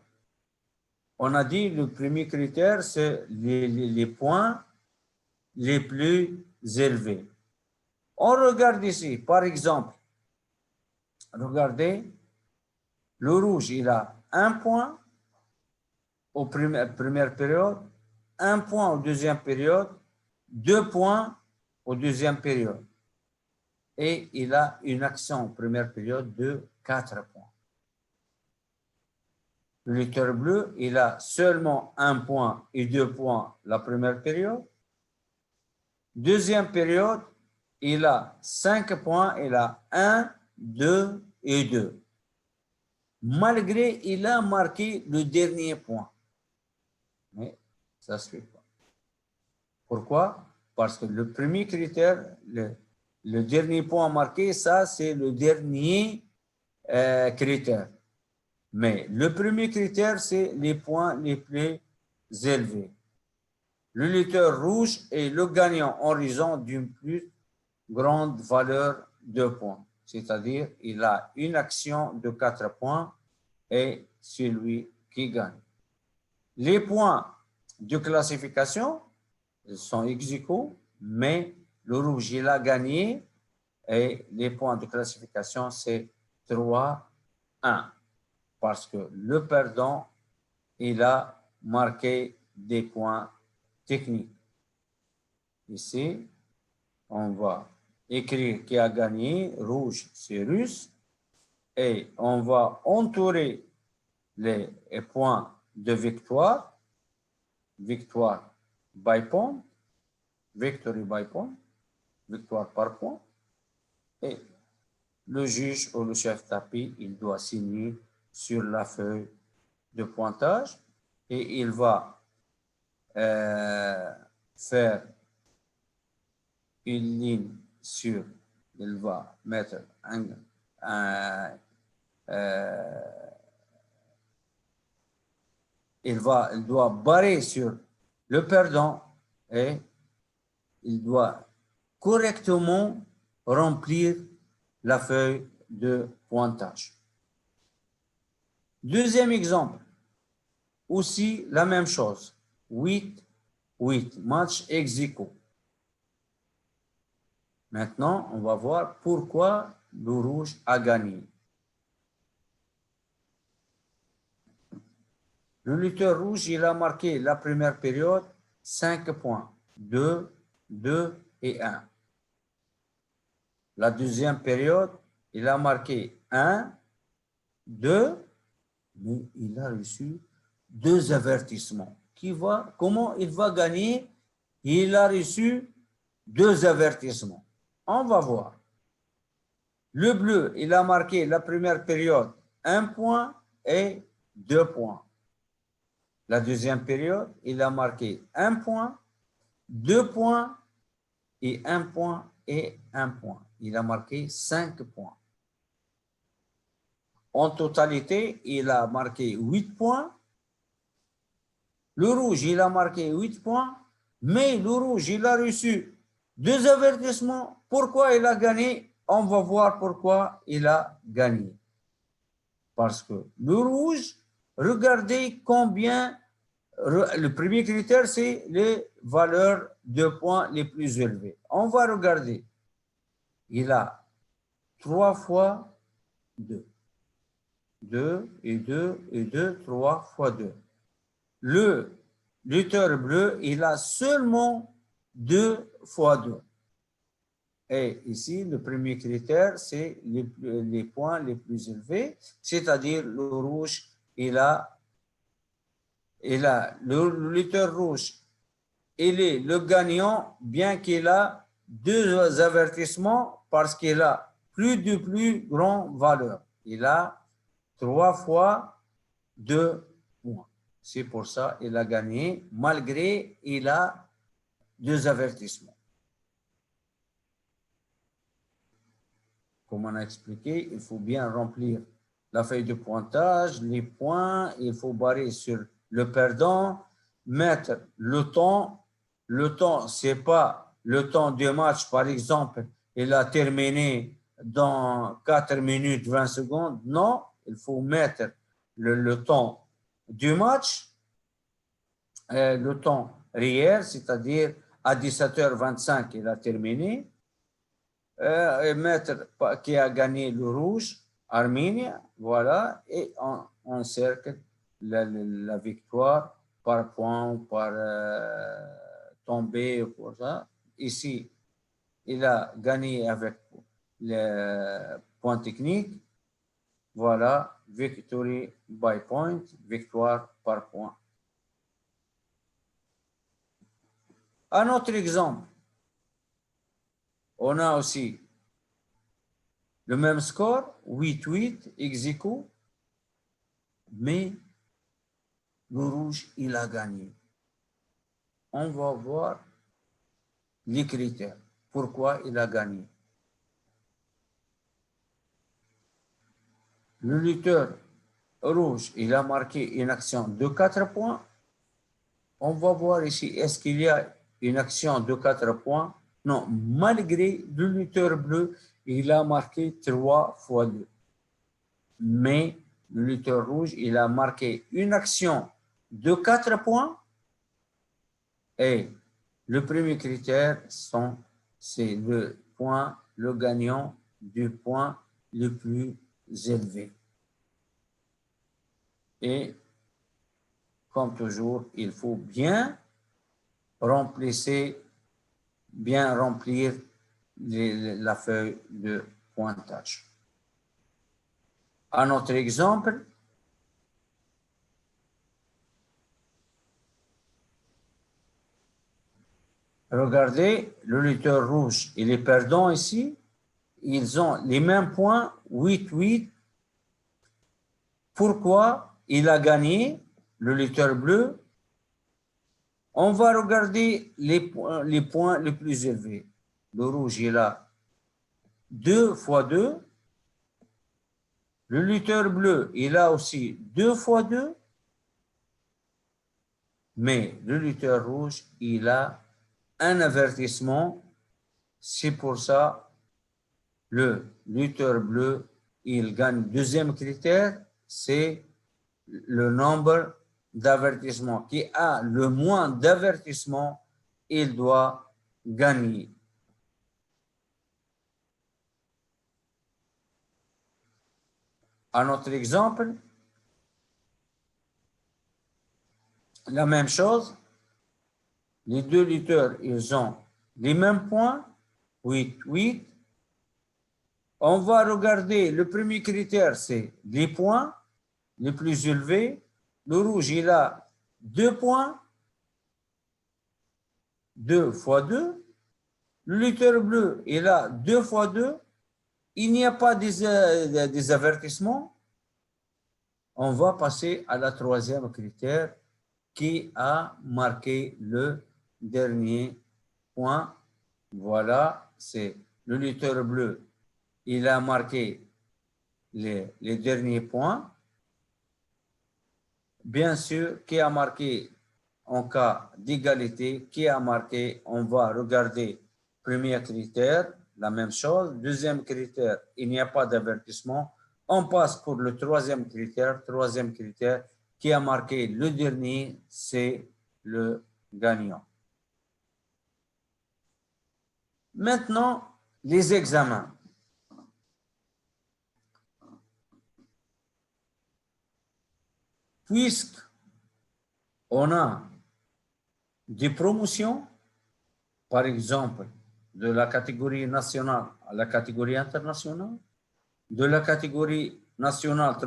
On a dit le premier critère, c'est les points les plus élevés. On regarde ici, par exemple, regardez, le rouge, il a 1 point aux première période, 1 point aux deuxième période, 2 points aux deuxième période. Et il a une action en première période de 4 points. Le lutteur bleu, il a seulement 1 point et 2 points la première période. Deuxième période, il a 5 points, il a 1, 2 et 2. Malgré, il a marqué le dernier point. Mais ça ne suit pas. Pourquoi? Parce que le premier critère, le dernier point marqué, ça c'est le dernier critère. Mais le premier critère, c'est les points les plus élevés. Le lutteur rouge est le gagnant en raison d'une plus grande valeur de points. C'est-à-dire, il a une action de 4 points et c'est lui qui gagne. Les points de classification sont ex aequo, mais le rouge, il a gagné et les points de classification, c'est 3-1 parce que le perdant, il a marqué des points techniques. Ici, on va écrire qui a gagné, rouge, c'est russe, et on va entourer les points de victoire, victoire by point, victory by point, victoire par point, et le juge ou le chef tapis, il doit signer sur la feuille de pointage et il va faire une ligne sur, il va mettre il doit barrer sur le perdant et il doit correctement remplir la feuille de pointage. Deuxième exemple, aussi la même chose, 8-8, match ex aequo. Maintenant, on va voir pourquoi le rouge a gagné. Le lutteur rouge, il a marqué la première période 5 points, 2, 2 et 1. La deuxième période, il a marqué 1, 2, mais il a reçu 2 avertissements. Comment il va gagner? Il a reçu 2 avertissements. On va voir. Le bleu, il a marqué la première période 1 point et 2 points. La deuxième période, il a marqué 1 point, 2 points et 1 point et 1 point. Il a marqué 5 points. En totalité, il a marqué 8 points. Le rouge, il a marqué 8 points, mais le rouge, il a reçu 2 avertissements. Pourquoi il a gagné? On va voir pourquoi il a gagné. Parce que le rouge, regardez combien, le premier critère, c'est les valeurs de points les plus élevées. On va regarder. Il a 3 fois 2. 2 et 2 et 2, 3 fois 2. Le lutteur bleu, il a seulement 2 fois 2. Et ici, le premier critère, c'est les points les plus élevés, c'est-à-dire le rouge, le lutteur rouge, il est le gagnant, bien qu'il a 2 avertissements, parce qu'il a plus grande valeur. Il a 3 fois 2 points. C'est pour ça qu'il a gagné, malgré il a 2 avertissements. Comme on a expliqué, il faut bien remplir la feuille de pointage, les points, il faut barrer sur le perdant, mettre le temps. Le temps, ce n'est pas le temps du match, par exemple, il a terminé dans 4 minutes 20 secondes. Non, il faut mettre le temps du match, le temps réel, c'est-à-dire à 17h25, il a terminé. Et mettre qui a gagné le rouge, Arménie, voilà, et on cercle la victoire par point ou par tombée, pour ça. Ici, il a gagné avec le point technique. Voilà, victory by point, victoire par point. Un autre exemple. On a aussi le même score, 8-8, ex aequo, mais le rouge, il a gagné. On va voir les critères. Pourquoi il a gagné? Le lutteur rouge, il a marqué une action de 4 points. On va voir ici, est-ce qu'il y a une action de 4 points? Non, malgré le lutteur bleu, il a marqué 3 fois 2. Mais le lutteur rouge, il a marqué une action de 4 points. Et le premier critère, c'est le point, le gagnant du point le plus élevé. Et comme toujours, il faut bien remplir la feuille de pointage. Un autre exemple, regardez, le lutteur rouge et les perdants ici, ils ont les mêmes points, 8-8. Pourquoi il a gagné, le lutteur bleu? On va regarder les points les plus élevés. Le rouge, il a 2 fois 2. Le lutteur bleu, il a aussi 2 fois 2. Mais le lutteur rouge, il a un avertissement. C'est pour ça le lutteur bleu, il gagne. Deuxième critère, c'est le nombre d'avertissements. Qui a le moins d'avertissements, il doit gagner. Un autre exemple, la même chose, les deux lutteurs, ils ont les mêmes points, 8-8. On va regarder, le premier critère, c'est les points les plus élevés. Le rouge, il a 2 points, 2 fois 2. Le lutteur bleu, il a 2 fois 2. Il n'y a pas des avertissements. On va passer à la troisième critère qui a marqué le dernier point. Voilà, c'est le lutteur bleu. Il a marqué les derniers points. Bien sûr, qui a marqué en cas d'égalité, qui a marqué, on va regarder premier critère, la même chose. Deuxième critère, il n'y a pas d'avertissement. On passe pour le troisième critère. Troisième critère, qui a marqué le dernier, c'est le gagnant. Maintenant, les examens. Puisqu'on a des promotions, par exemple, de la catégorie nationale à la catégorie internationale, de la catégorie nationale,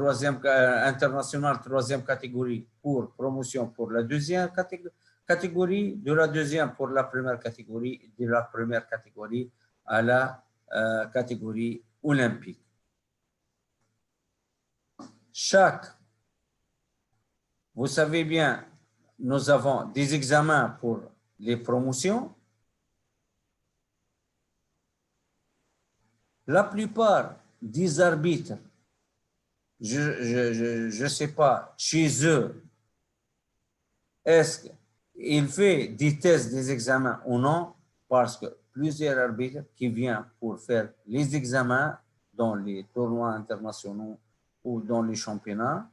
internationale, troisième catégorie pour promotion pour la deuxième catégorie, de la deuxième pour la première catégorie, de la première catégorie à la catégorie olympique. Vous savez bien, nous avons des examens pour les promotions. La plupart des arbitres, je ne sais pas, chez eux, est-ce qu'il fait des tests des examens ou non? Parce que plusieurs arbitres qui viennent pour faire les examens dans les tournois internationaux ou dans les championnats,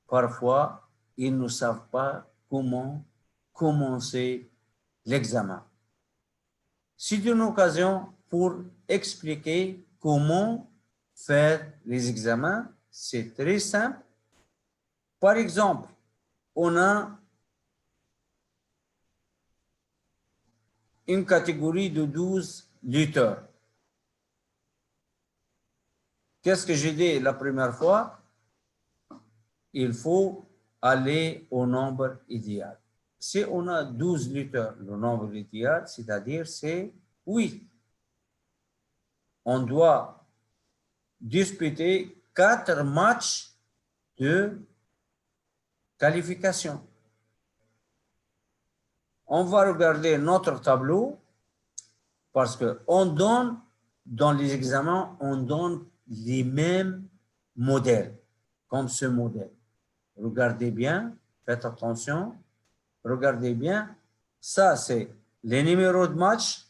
parfois, ils ne savent pas comment commencer l'examen. C'est une occasion pour expliquer comment faire les examens. C'est très simple. Par exemple, on a une catégorie de 12 lutteurs. Qu'est-ce que j'ai dit la première fois? Il faut aller au nombre idéal. Si on a 12 lutteurs, le nombre idéal, c'est-à-dire c'est 8. On doit disputer 4 matchs de qualification. On va regarder notre tableau parce qu'on donne, dans les examens, on donne les mêmes modèles, comme ce modèle. Regardez bien, faites attention, regardez bien. Ça, c'est les numéros de match.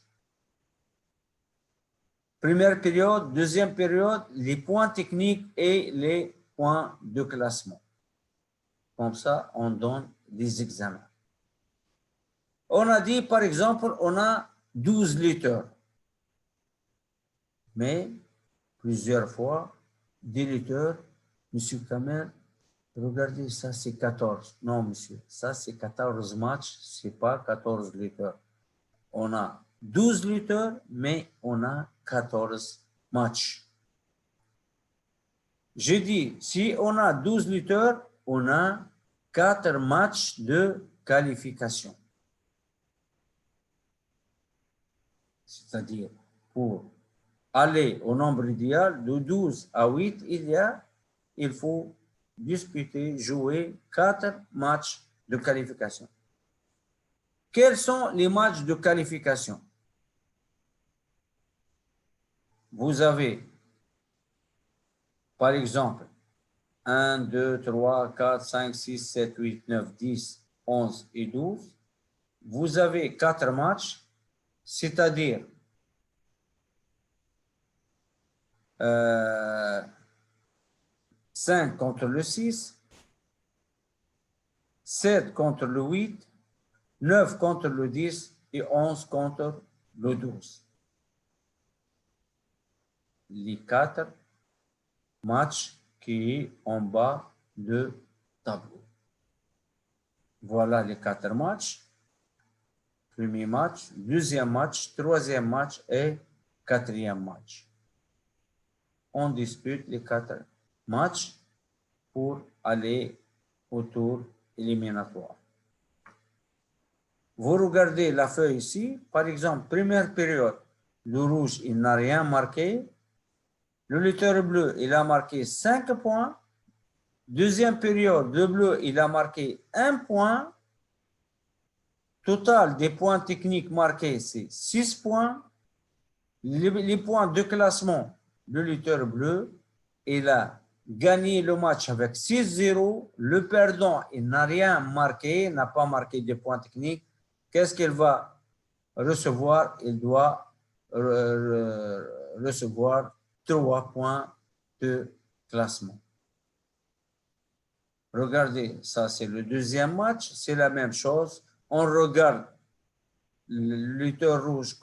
Première période, deuxième période, les points techniques et les points de classement. Comme ça, on donne des examens. On a dit, par exemple, on a 12 lutteurs. Mais plusieurs fois, des lutteurs, monsieur Kamel, regardez, ça c'est 14. Non, monsieur, ça c'est 14 matchs, c'est pas 14 lutteurs. On a 12 lutteurs, mais on a 14 matchs. J'ai dit, si on a 12 lutteurs, on a 4 matchs de qualification. C'est-à-dire, pour aller au nombre idéal, de 12 à 8, il faut disputer, jouer 4 matchs de qualification. Quels sont les matchs de qualification? Vous avez, par exemple, 1, 2, 3, 4, 5, 6, 7, 8, 9, 10, 11 et 12. Vous avez 4 matchs, c'est-à-dire 5 contre le 6, 7 contre le 8, 9 contre le 10 et 11 contre le 12. Les 4 matchs qui est en bas de tableau. Voilà les 4 matchs. Premier match, deuxième match, troisième match et quatrième match. On dispute les 4 matchs pour aller au tour éliminatoire. Vous regardez la feuille ici, par exemple, première période, le rouge, il n'a rien marqué. Le lutteur bleu, il a marqué 5 points. Deuxième période, le bleu, il a marqué 1 point. Total des points techniques marqués, c'est 6 points. Les points de classement, le lutteur bleu, il a gagné le match avec 6-0. Le perdant, il n'a rien marqué, n'a pas marqué de points techniques. Qu'est-ce qu'il va recevoir? Il doit recevoir 3 points de classement. Regardez, ça c'est le deuxième match, c'est la même chose. On regarde le lutteur rouge,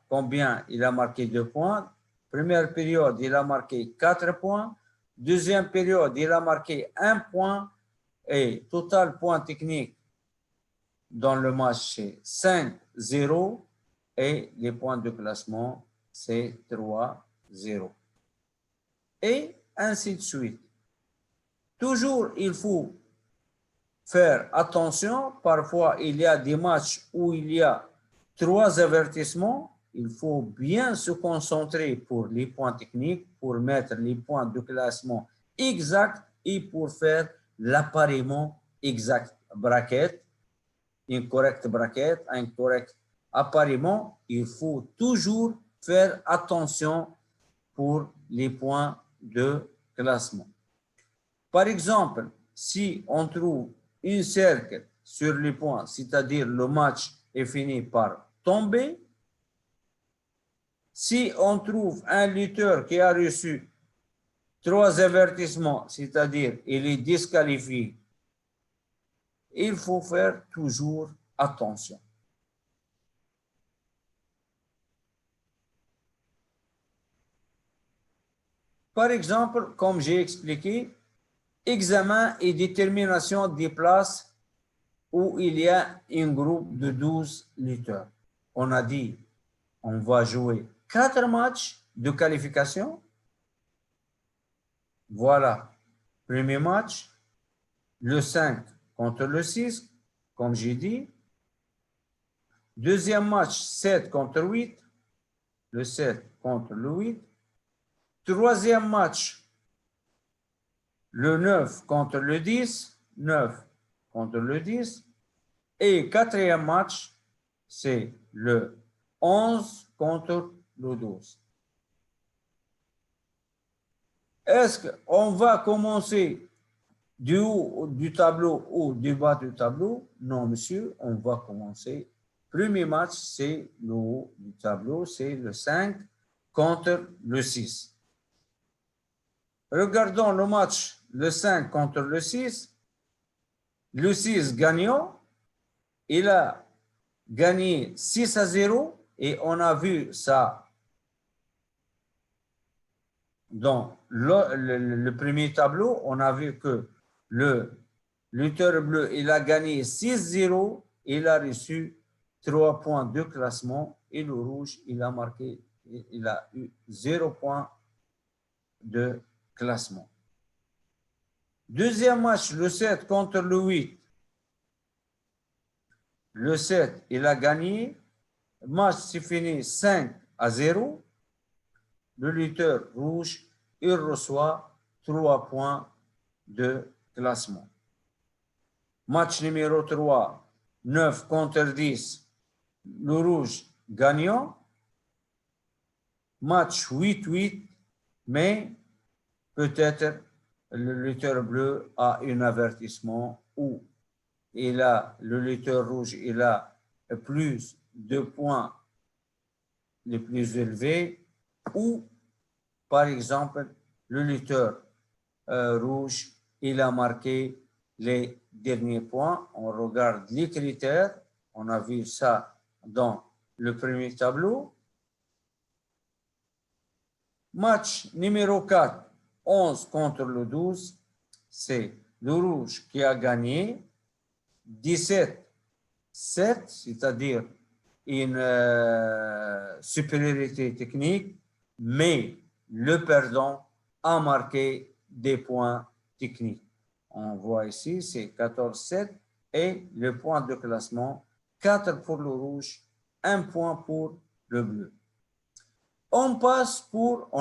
combien il a marqué de points. Première période, il a marqué 4 points. Deuxième période, il a marqué 1 point. Et total point technique dans le match, c'est 5-0. Et les points de classement, c'est 3-0. Et ainsi de suite. Toujours, il faut faire attention. Parfois, il y a des matchs où il y a 3 avertissements. Il faut bien se concentrer pour les points techniques, pour mettre les points de classement exacts et pour faire l'appariement exact. Bracket, une correcte bracket, un correct appariement. Il faut toujours faire attention pour les points de classement. Par exemple, si on trouve un cercle sur les points, c'est-à-dire le match est fini par tomber, si on trouve un lutteur qui a reçu 3 avertissements, c'est-à-dire il est disqualifié, il faut faire toujours attention. Par exemple, comme j'ai expliqué, examen et détermination des places où il y a un groupe de 12 lutteurs. On a dit, on va jouer 4 matchs de qualification. Voilà, premier match, le 5 contre le 6, comme j'ai dit. Deuxième match, 7 contre 8, le 7 contre le 8. Troisième match, le 9 contre le 10, 9 contre le 10. Et quatrième match, c'est le 11 contre le 12. Est-ce qu'on va commencer du haut du tableau ou du bas du tableau? Non, monsieur, on va commencer. Premier match, c'est le haut du tableau, c'est le 5 contre le 6. Regardons le match, le 5 contre le 6. Le 6 gagnant, il a gagné 6-0 et on a vu ça dans le premier tableau. On a vu que le lutteur bleu, il a gagné 6-0, il a reçu 3 points de classement et le rouge, il a marqué, il a eu 0 points de classement. Deuxième match, le 7 contre le 8. Le 7, il a gagné. Le match s'est fini 5-0. Le lutteur rouge, il reçoit 3 points de classement. Match numéro 3, 9 contre 10. Le rouge gagnant. Match 8-8, mais peut-être le lutteur bleu a un avertissement ou le lutteur rouge, il a plus de points les plus élevés ou, par exemple, le lutteur rouge, il a marqué les derniers points. On regarde les critères. On a vu ça dans le premier tableau. Match numéro 4, 11 contre le 12. C'est le rouge qui a gagné 17-7, c'est-à-dire une supériorité technique, mais le perdant a marqué des points techniques. On voit ici, c'est 14-7 et le point de classement, 4 pour le rouge, 1 point pour le bleu. On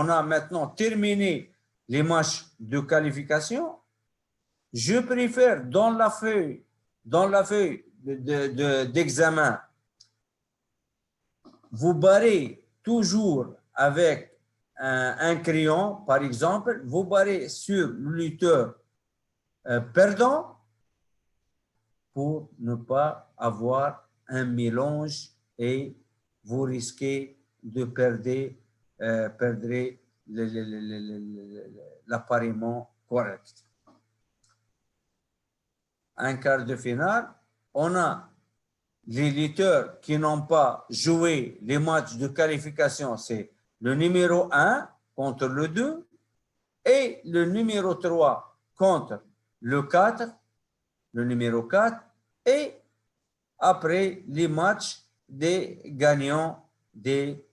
a maintenant terminé les matchs de qualification. Je préfère dans la feuille d'examen, vous barrez toujours avec un crayon, par exemple, vous barrez sur le lutteur perdant pour ne pas avoir un mélange et vous risquez de perdre l'appareillement correct. Un quart de finale, on a les lutteurs qui n'ont pas joué les matchs de qualification, c'est le numéro 1 contre le 2 et le numéro 3 contre le 4, le numéro 4, et après les matchs des gagnants des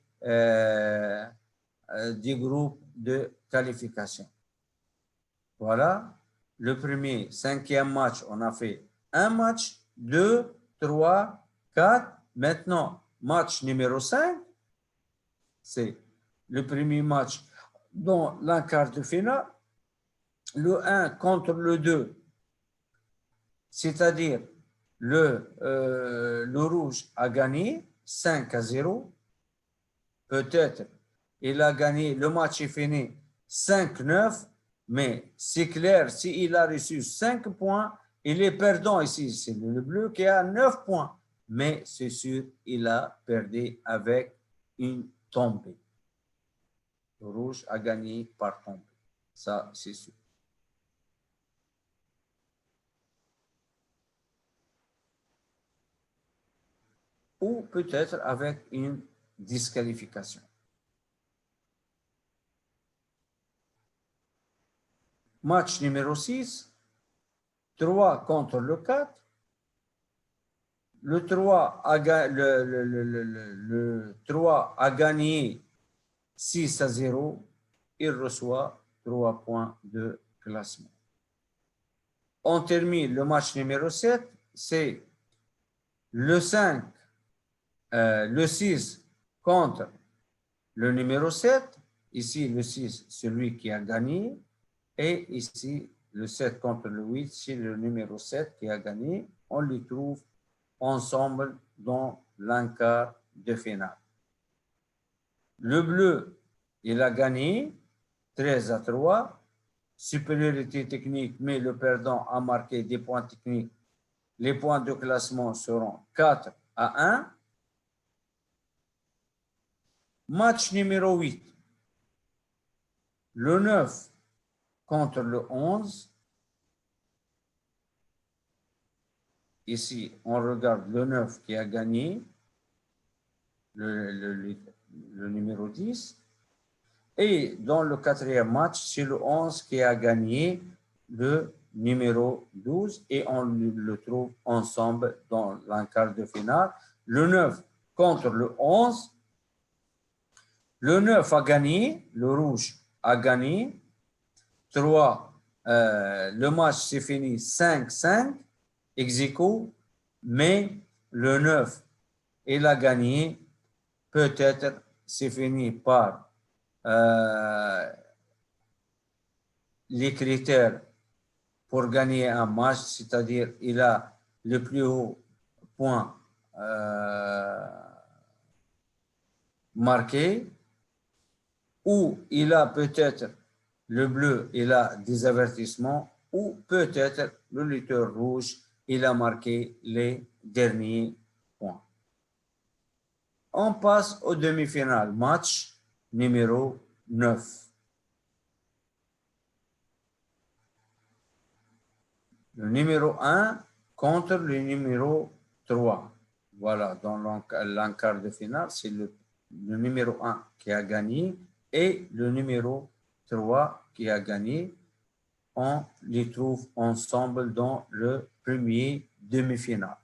groupes de qualification. Voilà, le premier, cinquième match, on a fait un match, 2, 3, 4. Maintenant, match numéro 5, c'est le premier match dans la quart de finale. Le 1 contre le 2, c'est-à-dire le rouge a gagné 5-0. Peut-être il a gagné, le match est fini 5-9, mais c'est clair, s'il a reçu 5 points, il est perdant ici. C'est le bleu qui a 9 points, mais c'est sûr, il a perdu avec une tombée. Le rouge a gagné par tombée, ça c'est sûr. Ou peut-être avec une disqualification. Match numéro 6, 3 contre le 4. Le 3 a gagné 6-0. Il reçoit 3 points de classement. On termine le match numéro 7. C'est le 5, le 6 contre le numéro 7. Ici, le 6, celui qui a gagné. Et ici, le 7 contre le 8, c'est le numéro 7 qui a gagné. On les trouve ensemble dans l'encart de finale. Le bleu, il a gagné 13-3. Supériorité technique, mais le perdant a marqué des points techniques. Les points de classement seront 4-1. Match numéro 8. Le 9 contre le 11. Ici, on regarde le 9 qui a gagné, le numéro 10. Et dans le quatrième match, c'est le 11 qui a gagné, le numéro 12. Et on le trouve ensemble dans l'encart de finale. Le 9 contre le 11. Le 9 a gagné, le rouge a gagné. 3, le match s'est fini 5-5. Ex-aequo, mais le 9, il a gagné. Peut-être c'est fini par les critères pour gagner un match, c'est-à-dire il a le plus haut point marqué, ou il a peut-être le bleu, il a des avertissements, ou peut-être le lutteur rouge, il a marqué les derniers points. On passe aux demi-finales, match numéro 9. Le numéro 1 contre le numéro 3. Voilà, dans l'encart de finale, c'est le numéro 1 qui a gagné et le numéro 3 qui a gagné. On les trouve ensemble dans le premier demi-finale.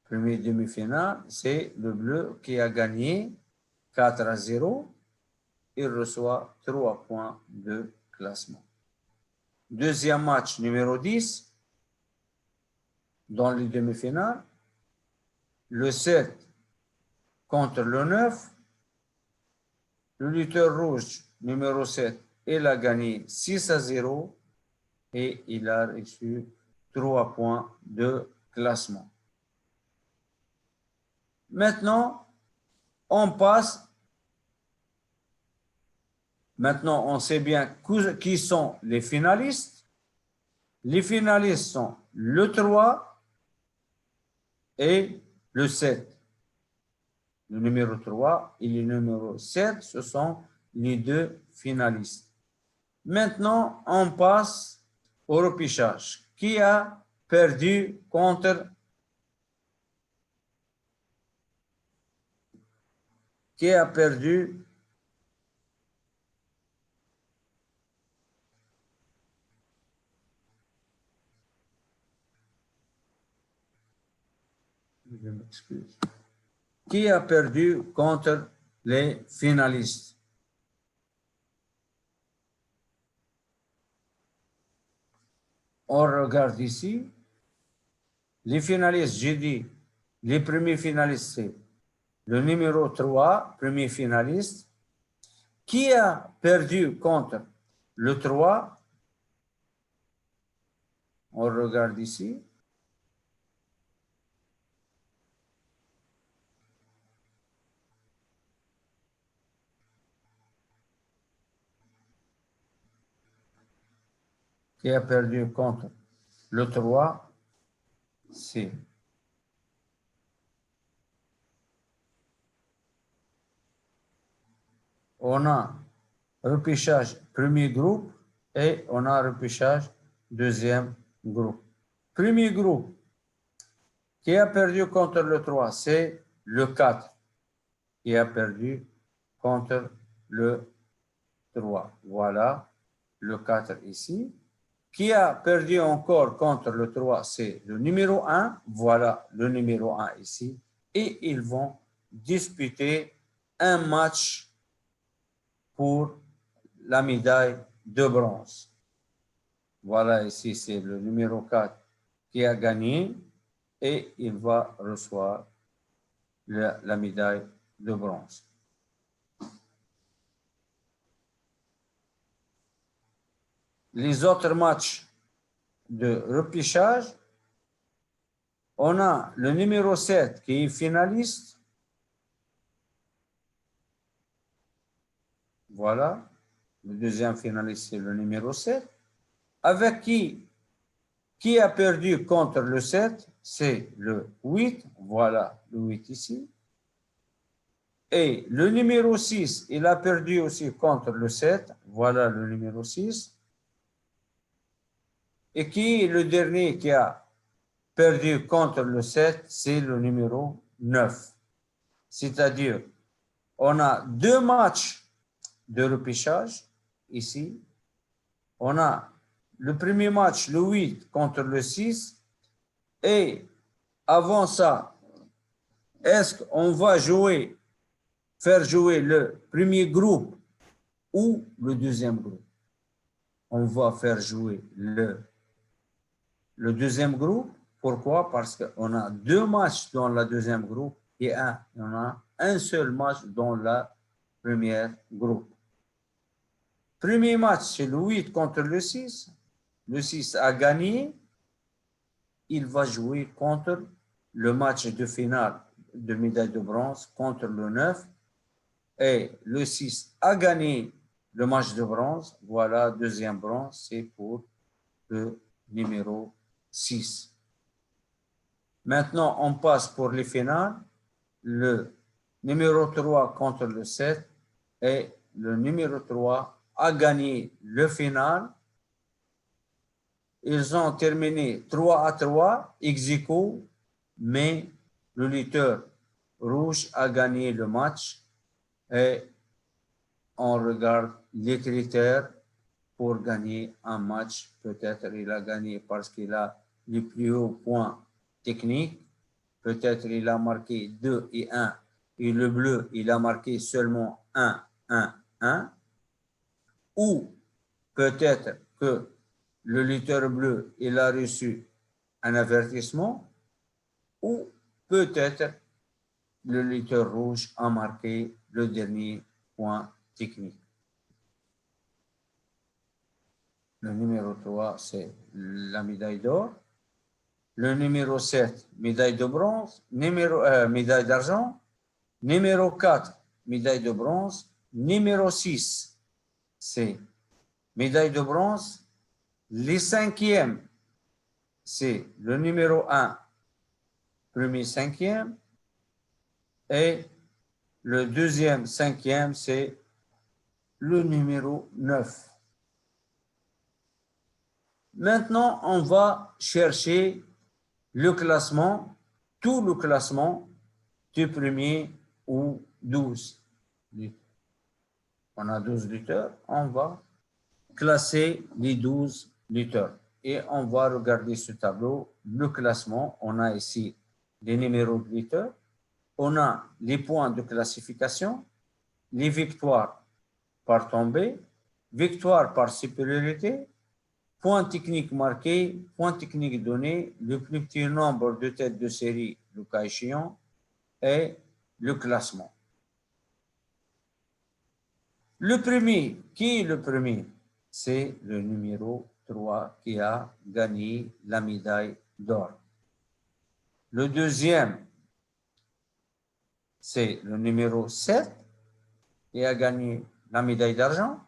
Premier demi-finale, c'est le bleu qui a gagné 4-0. Il reçoit 3 points de classement. Deuxième match numéro 10, dans les demi-finales, le 7 contre le 9. Le lutteur rouge numéro 7, il a gagné 6-0. et il a reçu 3 points de classement. Maintenant, on passe. Maintenant, on sait bien qui sont les finalistes. Les finalistes sont le 3 et le 7. Le numéro 3 et le numéro 7, ce sont les deux finalistes. Maintenant, on passe au repêchage. Qui a perdu contre qui a perdu je m'excuse. Qui a perdu contre les finalistes? On regarde ici. Les finalistes, j'ai dit, les premiers finalistes, c'est le numéro 3, premier finaliste. Qui a perdu contre le 3? On regarde ici. Qui a perdu contre le 3? C'est on a repêchage premier groupe et on a repêchage deuxième groupe. Premier groupe qui a perdu contre le 3, c'est le 4 qui a perdu contre le 3. Voilà le 4 ici. Qui a perdu encore contre le 3, c'est le numéro 1. Voilà le numéro 1 ici. Et ils vont disputer un match pour la médaille de bronze. Voilà, ici, c'est le numéro 4 qui a gagné et il va recevoir la médaille de bronze. Les autres matchs de repêchage, on a le numéro 7 qui est finaliste. Voilà, le deuxième finaliste, c'est le numéro 7. Avec qui a perdu contre le 7, c'est le 8. Voilà, le 8 ici. Et le numéro 6, il a perdu aussi contre le 7. Voilà le numéro 6. Et qui est le dernier qui a perdu contre le 7, c'est le numéro 9. C'est-à-dire, on a deux matchs de repêchage ici. On a le premier match, le 8 contre le 6. Et avant ça, est-ce qu'on va faire jouer le premier groupe ou le deuxième groupe? On va faire jouer le deuxième groupe. Pourquoi? Parce qu'on a deux matchs dans le deuxième groupe et on a un seul match dans le premier groupe. Premier match, c'est le 8 contre le 6. Le 6 a gagné. Il va jouer contre le match de finale de médaille de bronze contre le 9. Et le 6 a gagné le match de bronze. Voilà, deuxième bronze, c'est pour le numéro 6. Maintenant, on passe pour les finales. Le numéro 3 contre le 7 et le numéro 3 a gagné le final. Ils ont terminé 3-3, ex aequo, mais le lutteur rouge a gagné le match et on regarde les critères pour gagner un match. Peut-être il a gagné parce qu'il a les plus hauts points techniques. Peut-être il a marqué 2 et 1 et le bleu, il a marqué seulement 1, 1, 1. Ou peut-être que le lutteur bleu, il a reçu un avertissement. Ou peut-être le lutteur rouge a marqué le dernier point technique. Le numéro 3, c'est la médaille d'or. Le numéro 7, médaille de bronze. Médaille d'argent. Numéro 4, médaille de bronze. Numéro 6, c'est médaille de bronze. Les cinquièmes, c'est le numéro 1, premier cinquième. Et le deuxième cinquième, c'est le numéro 9. Maintenant, on va chercher le classement, tout le classement du premier ou 12. On a 12 lutteurs, on va classer les 12 lutteurs. Et on va regarder ce tableau, le classement. On a ici les numéros de lutteurs, on a les points de classification, les victoires par tombée, victoire par supériorité, points techniques marqués, points techniques donnés, le plus petit nombre de têtes de série, le cas échéant, et le classement. Le premier, qui est le premier? C'est le numéro 3 qui a gagné la médaille d'or. Le deuxième, c'est le numéro 7 qui a gagné la médaille d'argent.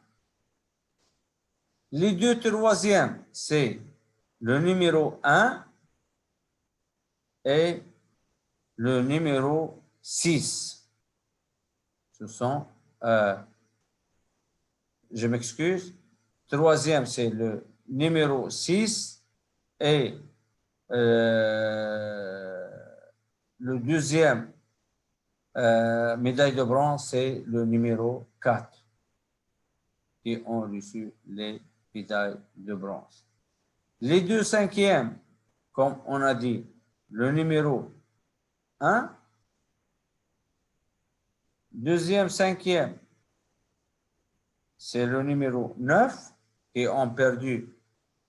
Les deux troisièmes, c'est le numéro 1 et le numéro 6. Ce sont, je m'excuse, troisième, c'est le numéro 6 et le deuxième médaille de bronze, c'est le numéro 4 qui ont reçu les médailles de bronze. Les deux cinquièmes, comme on a dit, le numéro 1, deuxième cinquième, c'est le numéro 9 qui ont perdu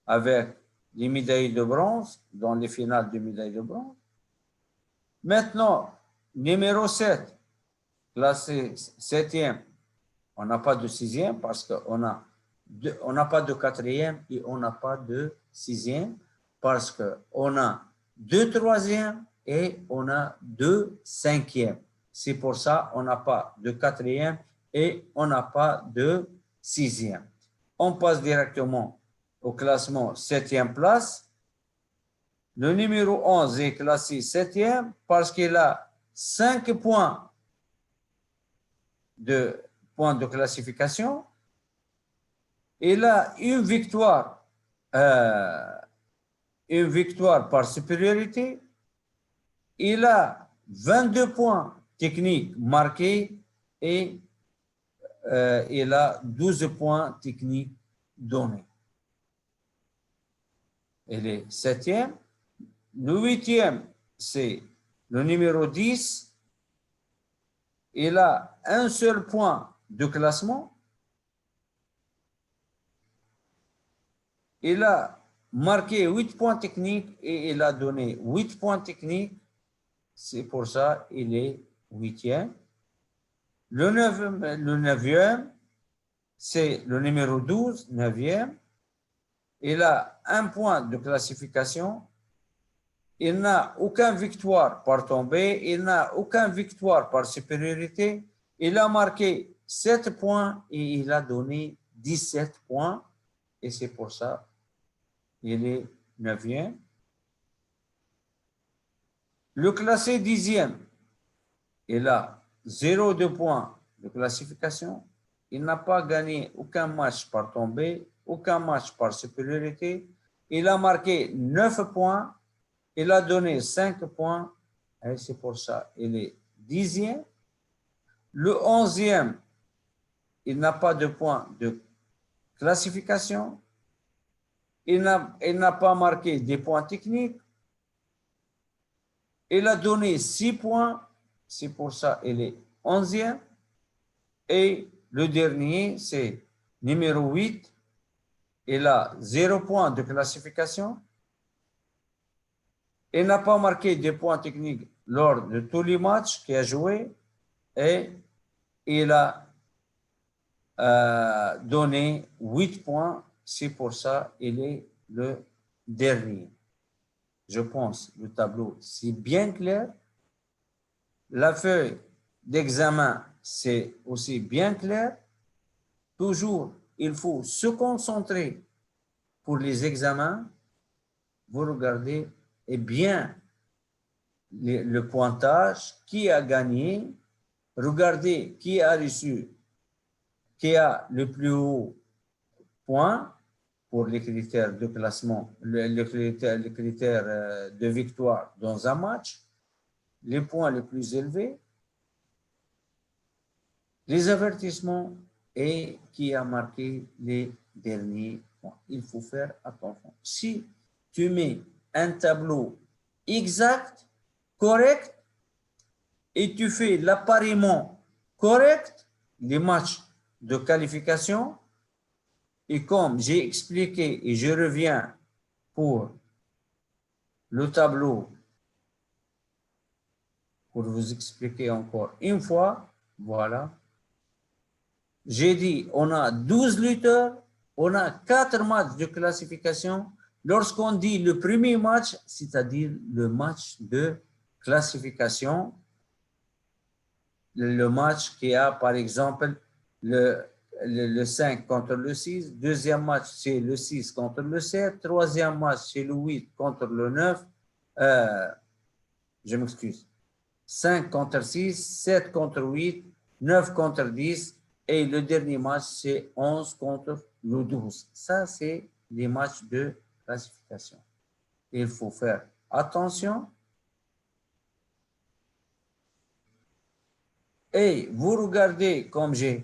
avec les médailles de bronze dans les finales de médailles de bronze. Maintenant, numéro 7, classé septième, on n'a pas de sixième parce qu'on n'a pas de quatrième et on n'a pas de sixième parce qu'on a deux troisièmes et on a deux cinquièmes. C'est pour ça qu'on n'a pas de quatrième et on n'a pas de sixième. On passe directement au classement septième place. Le numéro 11 est classé septième parce qu'il a 5 points de classification. Il a une victoire par supériorité. Il a 22 points techniques marqués et il a 12 points techniques donnés. Il est septième. Le huitième, c'est le numéro 10. Il a un seul point de classement. Il a marqué 8 points techniques et il a donné 8 points techniques. C'est pour ça qu'il est huitième. Le neuvième, c'est le numéro 12, neuvième. Il a un point de classification. Il n'a aucune victoire par tombée. Il n'a aucune victoire par supériorité. Il a marqué 7 points et il a donné 17 points. Et c'est pour ça qu'il est neuvième. Le classé dixième, il a 0,2 points de classification. Il n'a pas gagné aucun match par tombée, aucun match par supériorité. Il a marqué 9 points. Il a donné 5 points. Et c'est pour ça qu'il est dixième. Le onzième, il n'a pas de points de classification. Il n'a pas marqué des points techniques. Il a donné 6 points. C'est pour ça qu'il est onzième. Et le dernier, c'est numéro 8. Il a 0 points de classification. Il n'a pas marqué des points techniques lors de tous les matchs qu'il a joué. Et il a donné 8 points. c'est pour ça il est le dernier. Je pense le tableau, c'est bien clair. La feuille d'examen, c'est aussi bien clair. Toujours, il faut se concentrer pour les examens. Vous regardez et bien le pointage, qui a gagné, regardez qui a reçu, qui a le plus haut point pour les critères de classement, les critères de victoire dans un match, les points les plus élevés, les avertissements et qui a marqué les derniers points. Il faut faire attention. Si tu mets un tableau exact, correct, et tu fais l'appariement correct, les matchs de qualification, et comme j'ai expliqué et je reviens pour le tableau, pour vous expliquer encore une fois, voilà. J'ai dit, on a 12 lutteurs, on a 4 matchs de classification. Lorsqu'on dit le premier match, c'est-à-dire le match de classification, le match qui a, par exemple, le 5 contre le 6. Deuxième match, c'est le 6 contre le 7. Troisième match, c'est le 8 contre le 9. Je m'excuse. 5 contre 6, 7 contre 8, 9 contre 10. Et le dernier match, c'est 11 contre le 12. Ça, c'est les matchs de classification. Il faut faire attention. Et vous regardez, comme j'ai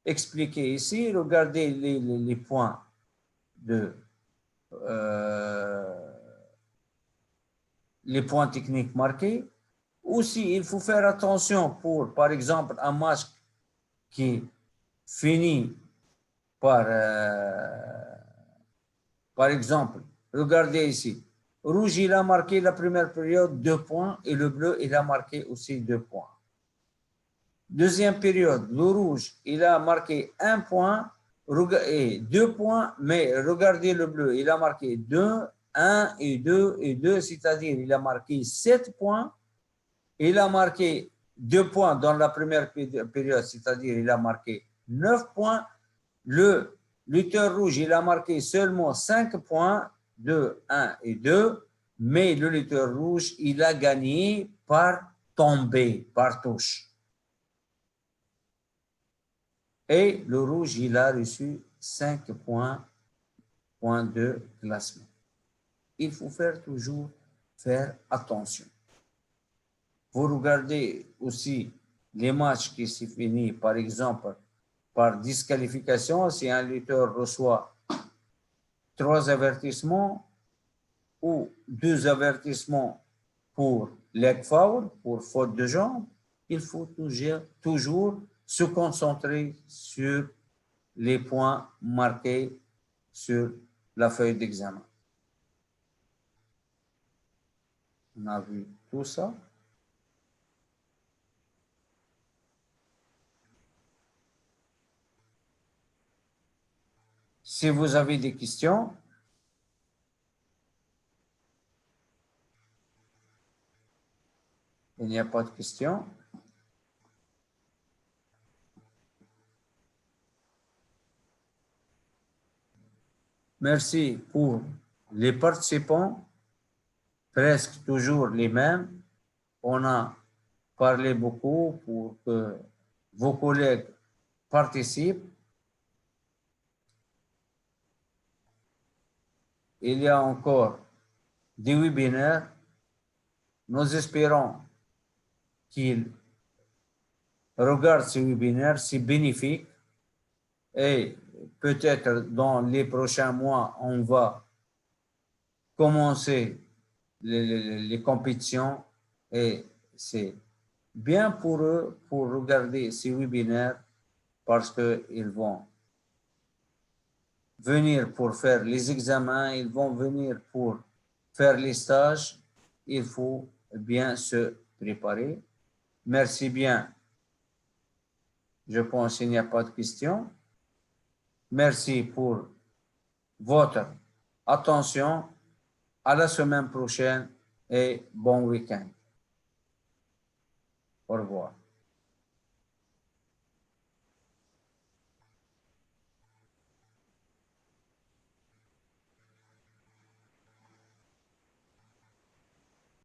expliqué ici, regardez les points les points techniques marqués. Aussi, il faut faire attention pour, par exemple, un match qui finit par exemple, regardez ici. Rouge, il a marqué la première période 2 points et le bleu, il a marqué aussi 2 points. Deuxième période, le rouge, il a marqué 1 point et 2 points, mais regardez le bleu, il a marqué 2, 1 et 2 et 2, c'est-à-dire il a marqué 7 points. Il a marqué 2 points dans la première période, c'est-à-dire il a marqué 9 points. Le lutteur rouge, il a marqué seulement 5 points, 2, 1 et 2, mais le lutteur rouge, il a gagné par tombée, par touche. Et le rouge, il a reçu 5 points, point de classement. Il faut toujours faire attention. Vous regardez aussi les matchs qui se finissent, par exemple, par disqualification, si un lutteur reçoit 3 avertissements ou 2 avertissements pour leg foul, pour faute de jambe, il faut toujours se concentrer sur les points marqués sur la feuille d'examen. On a vu tout ça. Si vous avez des questions, il n'y a pas de questions. Merci pour les participants, presque toujours les mêmes. On a parlé beaucoup pour que vos collègues participent. Il y a encore des webinaires. Nous espérons qu'ils regardent ces webinaires, c'est bénéfique. Et peut-être dans les prochains mois, on va commencer les compétitions et c'est bien pour eux pour regarder ces webinaires parce qu'ils vont venir pour faire les examens, ils vont venir pour faire les stages. Il faut bien se préparer. Merci bien. Je pense qu'il n'y a pas de questions. Merci pour votre attention. À la semaine prochaine et bon week-end. Au revoir.